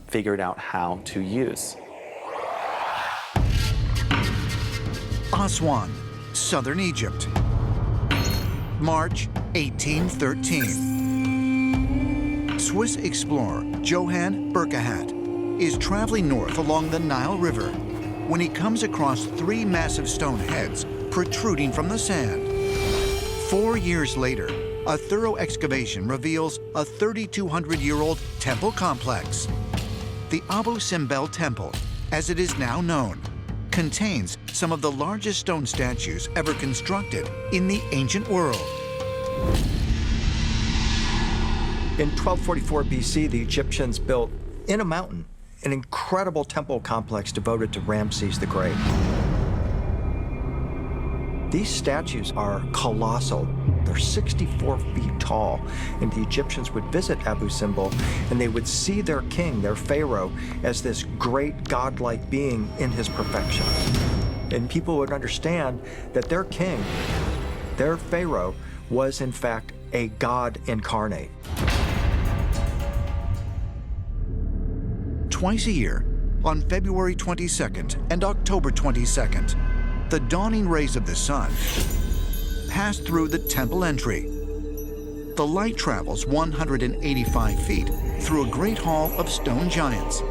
figured out how to use. Aswan, southern Egypt. March 1813. Swiss explorer Johann Burckhardt is traveling north along the Nile River when he comes across 3 massive stone heads protruding from the sand. 4 years later, a thorough excavation reveals a 3,200-year-old temple complex. The Abu Simbel Temple, as it is now known, contains some of the largest stone statues ever constructed in the ancient world. In 1244 BC, the Egyptians built in a mountain an incredible temple complex devoted to Ramses the Great. These statues are colossal. They're 64 feet tall, and the Egyptians would visit Abu Simbel, and they would see their king, their pharaoh, as this great godlike being in his perfection. And people would understand that their king, their pharaoh, was in fact a god incarnate. Twice a year, on February 22nd and October 22nd, the dawning rays of the sun pass through the temple entry. The light travels 185 feet through a great hall of stone giants,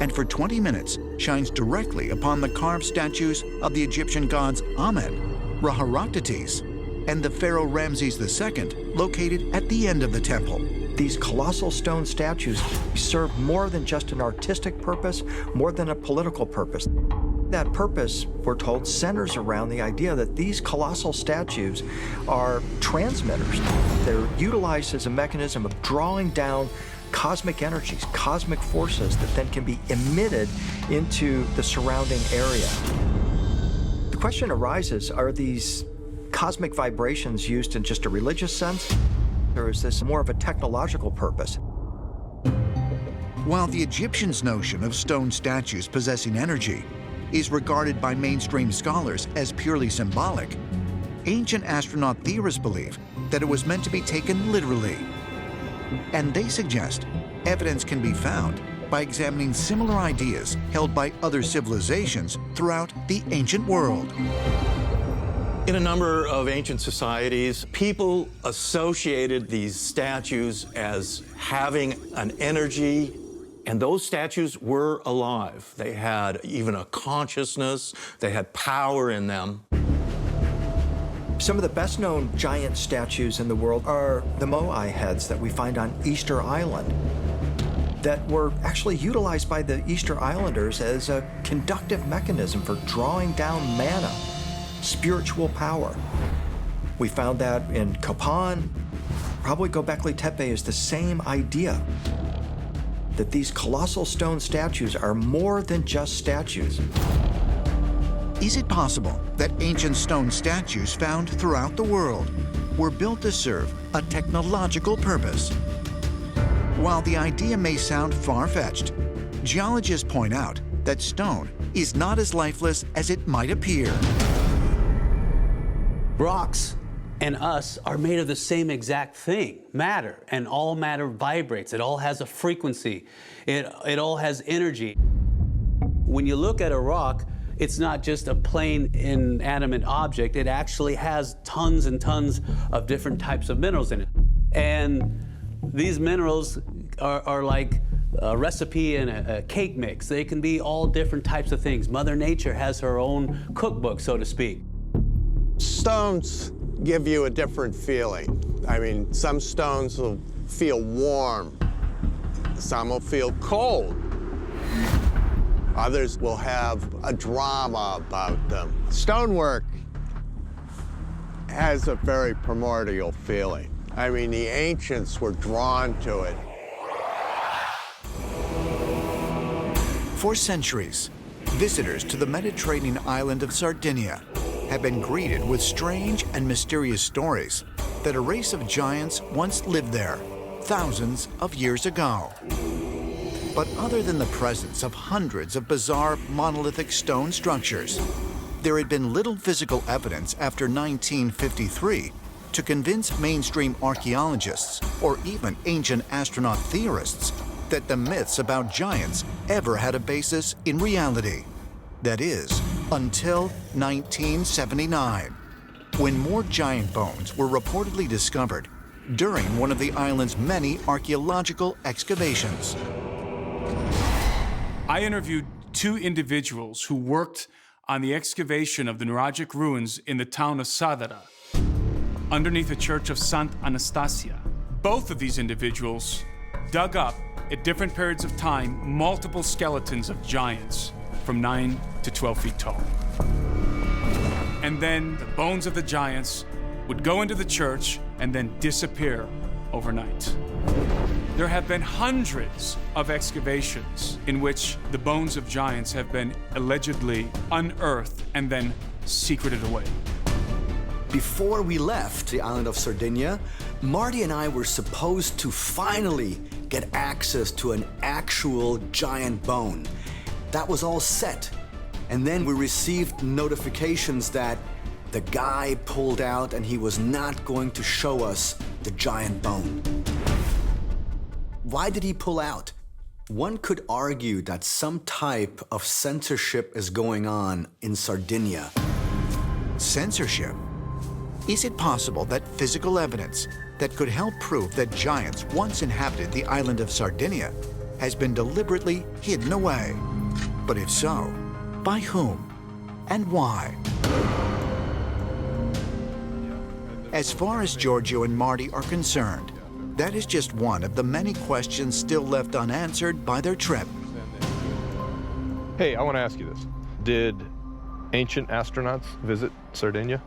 and for 20 minutes shines directly upon the carved statues of the Egyptian gods Amen, Ra-Heraktates, and the pharaoh Ramses II, located at the end of the temple. These colossal stone statues serve more than just an artistic purpose, more than a political purpose. That purpose, we're told, centers around the idea that these colossal statues are transmitters. They're utilized as a mechanism of drawing down cosmic energies, cosmic forces that then can be emitted into the surrounding area. The question arises, are these cosmic vibrations used in just a religious sense, or is this more of a technological purpose? While the Egyptians' notion of stone statues possessing energy is regarded by mainstream scholars as purely symbolic, ancient astronaut theorists believe that it was meant to be taken literally. And they suggest evidence can be found by examining similar ideas held by other civilizations throughout the ancient world. In a number of ancient societies, people associated these statues as having an energy, and those statues were alive. They had even a consciousness, they had power in them. Some of the best-known giant statues in the world are the Moai heads that we find on Easter Island that were actually utilized by the Easter Islanders as a conductive mechanism for drawing down mana, spiritual power. We found that in Copan. Probably Göbekli Tepe is the same idea, that these colossal stone statues are more than just statues. Is it possible that ancient stone statues found throughout the world were built to serve a technological purpose? While the idea may sound far-fetched, geologists point out that stone is not as lifeless as it might appear. Rocks and us are made of the same exact thing, matter, and all matter vibrates. It all has a frequency. It all has energy. When you look at a rock, it's not just a plain inanimate object. It actually has tons and tons of different types of minerals in it. And these minerals are like a recipe in a cake mix. They can be all different types of things. Mother Nature has her own cookbook, so to speak. Stones give you a different feeling. I mean, some stones will feel warm. Some will feel cold. Others will have a drama about them. Stonework has a very primordial feeling. I mean, the ancients were drawn to it. For centuries, visitors to the Mediterranean island of Sardinia have been greeted with strange and mysterious stories that a race of giants once lived there, thousands of years ago. But other than the presence of hundreds of bizarre monolithic stone structures, there had been little physical evidence after 1953 to convince mainstream archaeologists or even ancient astronaut theorists that the myths about giants ever had a basis in reality. That is, until 1979, when more giant bones were reportedly discovered during one of the island's many archaeological excavations. I interviewed two individuals who worked on the excavation of the Nuragic ruins in the town of Sadara, underneath the church of Sant Anastasia. Both of these individuals dug up, at different periods of time, multiple skeletons of giants from 9 to 12 feet tall. And then the bones of the giants would go into the church and then disappear overnight. There have been hundreds of excavations in which the bones of giants have been allegedly unearthed and then secreted away. Before we left the island of Sardinia, Marty and I were supposed to finally get access to an actual giant bone. That was all set. And then we received notifications that the guy pulled out and he was not going to show us the giant bone. Why did he pull out? One could argue that some type of censorship is going on in Sardinia. Censorship? Is it possible that physical evidence that could help prove that giants once inhabited the island of Sardinia has been deliberately hidden away? But if so, by whom and why? As far as Giorgio and Marty are concerned, That is just one of the many questions still left unanswered by their trip. Hey, I want to ask you this. Did ancient astronauts visit Sardinia?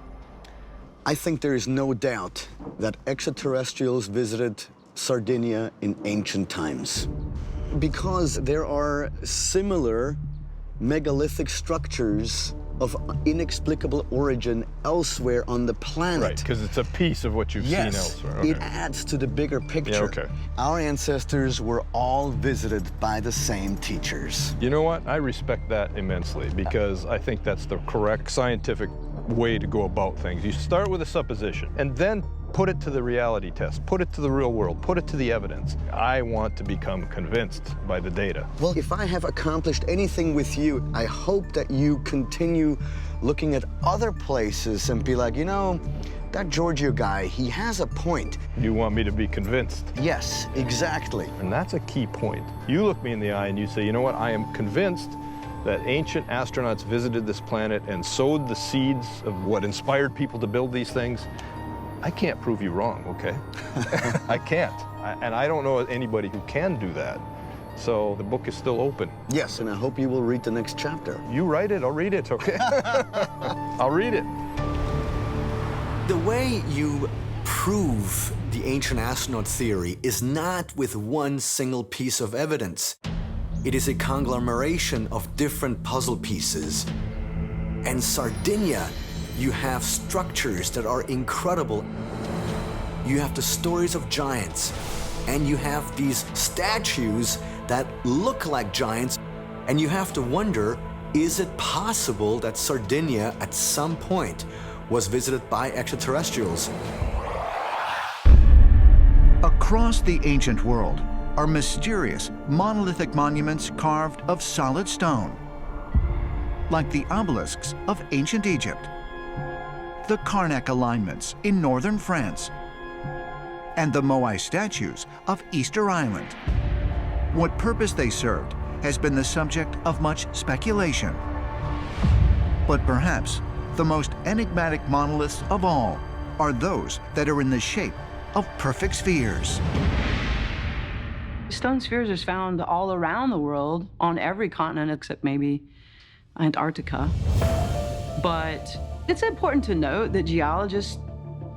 I think there is no doubt that extraterrestrials visited Sardinia in ancient times, because there are similar megalithic structures of inexplicable origin elsewhere on the planet. Right, because it's a piece of what you've seen elsewhere. Okay. It adds to the bigger picture. Yeah, okay. Our ancestors were all visited by the same teachers. You know what? I respect that immensely, because I think that's the correct scientific way to go about things. You start with a supposition and then put it to the reality test, put it to the real world, put it to the evidence. I want to become convinced by the data. Well, if I have accomplished anything with you, I hope that you continue looking at other places and be like, you know, that Giorgio guy, he has a point. You want me to be convinced? Yes, exactly. And that's a key point. You look me in the eye and you say, you know what, I am convinced that ancient astronauts visited this planet and sowed the seeds of what inspired people to build these things. I can't prove you wrong, okay? I can't. And I don't know anybody who can do that. So the book is still open. Yes, and I hope you will read the next chapter. You write it, I'll read it, okay? I'll read it. The way you prove the ancient astronaut theory is not with one single piece of evidence. It is a conglomeration of different puzzle pieces. And Sardinia, you have structures that are incredible. You have the stories of giants, and you have these statues that look like giants, and you have to wonder, is it possible that Sardinia at some point was visited by extraterrestrials? Across the ancient world are mysterious monolithic monuments carved of solid stone, like the obelisks of ancient Egypt, the Karnak alignments in northern France, and the Moai statues of Easter Island. What purpose they served has been the subject of much speculation. But perhaps the most enigmatic monoliths of all are those that are in the shape of perfect spheres. Stone spheres are found all around the world, on every continent except maybe Antarctica. But it's important to note that geologists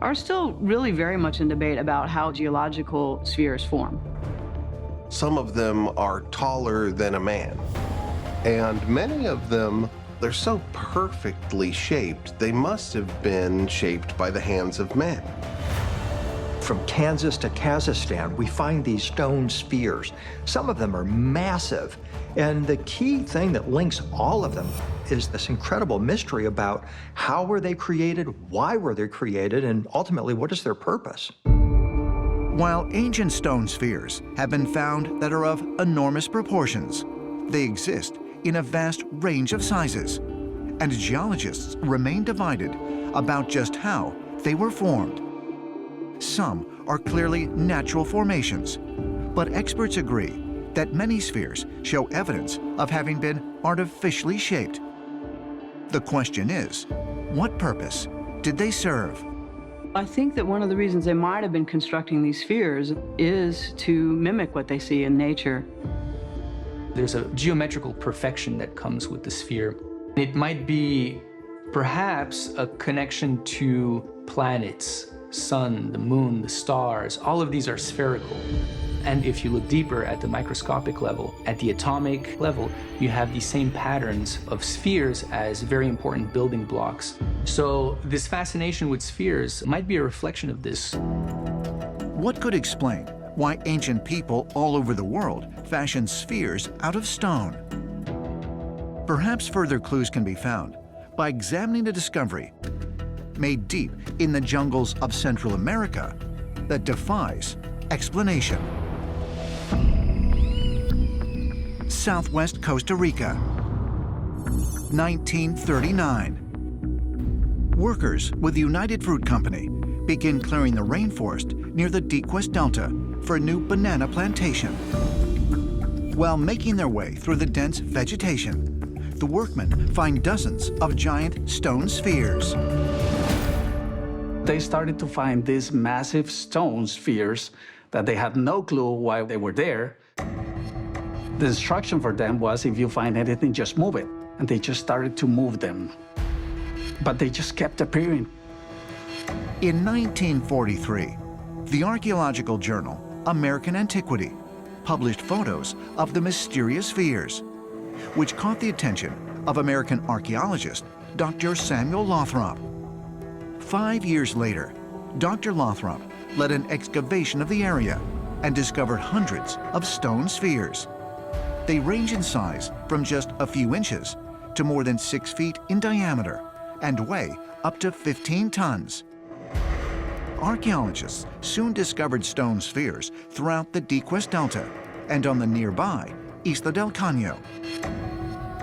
are still really very much in debate about how geological spheres form. Some of them are taller than a man, and many of them, they're so perfectly shaped, they must have been shaped by the hands of men. From Kansas to Kazakhstan, we find these stone spheres. Some of them are massive. And the key thing that links all of them is this incredible mystery about how were they created, why were they created, and ultimately, what is their purpose? While ancient stone spheres have been found that are of enormous proportions, they exist in a vast range of sizes, and geologists remain divided about just how they were formed. Some are clearly natural formations, but experts agree that many spheres show evidence of having been artificially shaped. The question is, what purpose did they serve? I think that one of the reasons they might have been constructing these spheres is to mimic what they see in nature. There's a geometrical perfection that comes with the sphere. It might be perhaps a connection to planets, sun, the moon, the stars. All of these are spherical. And if you look deeper at the microscopic level, at the atomic level, you have these same patterns of spheres as very important building blocks. So this fascination with spheres might be a reflection of this. What could explain why ancient people all over the world fashioned spheres out of stone? Perhaps further clues can be found by examining a discovery made deep in the jungles of Central America that defies explanation. Southwest Costa Rica, 1939. Workers with the United Fruit Company begin clearing the rainforest near the Dequest Delta for a new banana plantation. While making their way through the dense vegetation, the workmen find dozens of giant stone spheres. They started to find these massive stone spheres that they had no clue why they were there. The instruction for them was, if you find anything, just move it. And they just started to move them. But they just kept appearing. In 1943, the archaeological journal American Antiquity published photos of the mysterious spheres, which caught the attention of American archaeologist Dr. Samuel Lothrop. 5 years later, Dr. Lothrop led an excavation of the area and discovered hundreds of stone spheres. They range in size from just a few inches to more than 6 feet in diameter and weigh up to 15 tons. Archaeologists soon discovered stone spheres throughout the Diques Delta and on the nearby Isla del Caño.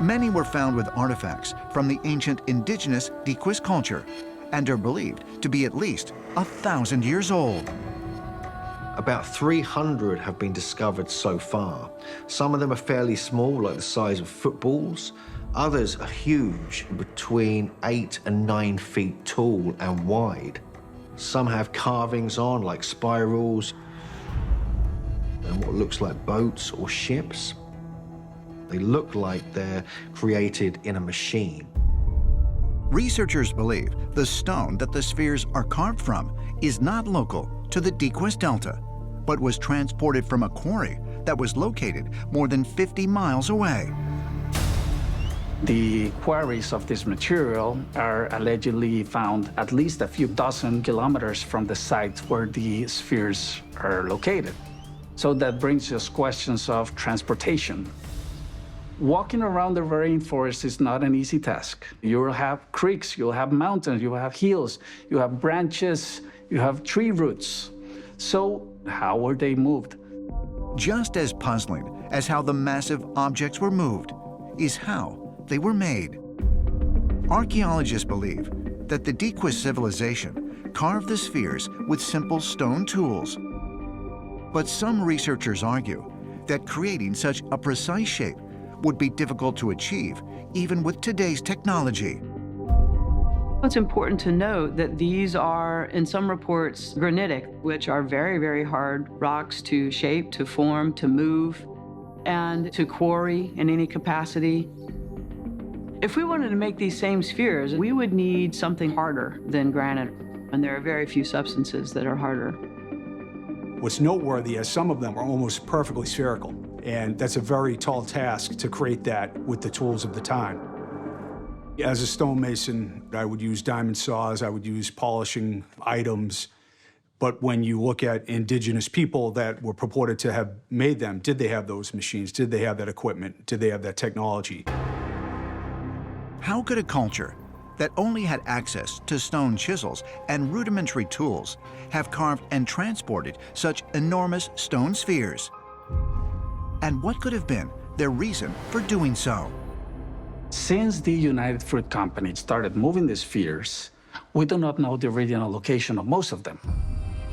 Many were found with artifacts from the ancient indigenous Diques culture and are believed to be at least 1,000 years old. About 300 have been discovered so far. Some of them are fairly small, like the size of footballs. Others are huge, between 8 and 9 feet tall and wide. Some have carvings on, like spirals, and what looks like boats or ships. They look like they're created in a machine. Researchers believe the stone that the spheres are carved from is not local to the Diques Delta, but was transported from a quarry that was located more than 50 miles away. The quarries of this material are allegedly found at least a few dozen kilometers from the site where the spheres are located. So that brings us questions of transportation. Walking around the rainforest is not an easy task. You will have creeks, you'll have mountains, you will have hills, you have branches, you have tree roots. So how were they moved? Just as puzzling as how the massive objects were moved is how they were made. Archaeologists believe that the Diques civilization carved the spheres with simple stone tools. But some researchers argue that creating such a precise shape would be difficult to achieve even with today's technology. It's important to note that these are, in some reports, granitic, which are very, very hard rocks to shape, to form, to move, and to quarry in any capacity. If we wanted to make these same spheres, we would need something harder than granite, and there are very few substances that are harder. What's noteworthy is some of them are almost perfectly spherical, and that's a very tall task to create that with the tools of the time. As a stonemason, I would use diamond saws, I would use polishing items, but when you look at indigenous people that were purported to have made them, did they have those machines? Did they have that equipment? Did they have that technology? How could a culture that only had access to stone chisels and rudimentary tools have carved and transported such enormous stone spheres? And what could have been their reason for doing so? Since the United Fruit Company started moving the spheres, we do not know the original location of most of them.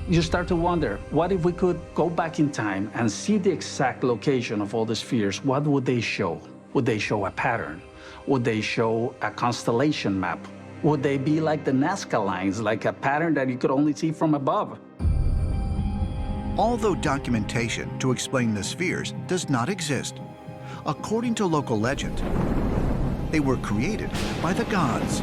You start to wonder, what if we could go back in time and see the exact location of all the spheres? What would they show? Would they show a pattern? Would they show a constellation map? Would they be like the Nazca lines, like a pattern that you could only see from above? Although documentation to explain the spheres does not exist, according to local legend, they were created by the gods.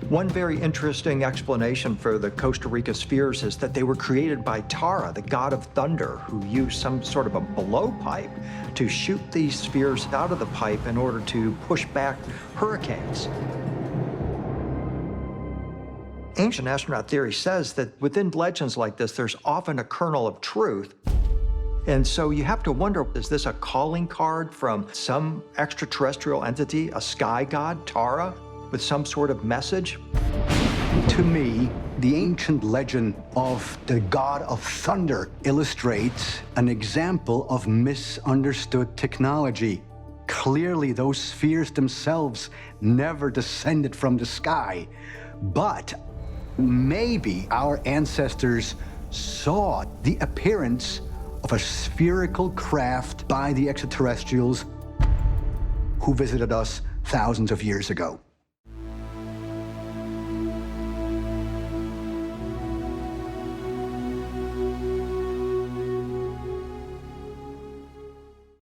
One very interesting explanation for the Costa Rica spheres is that they were created by Tara, the god of thunder, who used some sort of a blowpipe to shoot these spheres out of the pipe in order to push back hurricanes. Ancient astronaut theory says that within legends like this, there's often a kernel of truth. And so you have to wonder, is this a calling card from some extraterrestrial entity, a sky god, Tara, with some sort of message? To me, the ancient legend of the god of thunder illustrates an example of misunderstood technology. Clearly, those spheres themselves never descended from the sky, but maybe our ancestors saw the appearance of a spherical craft by the extraterrestrials who visited us thousands of years ago.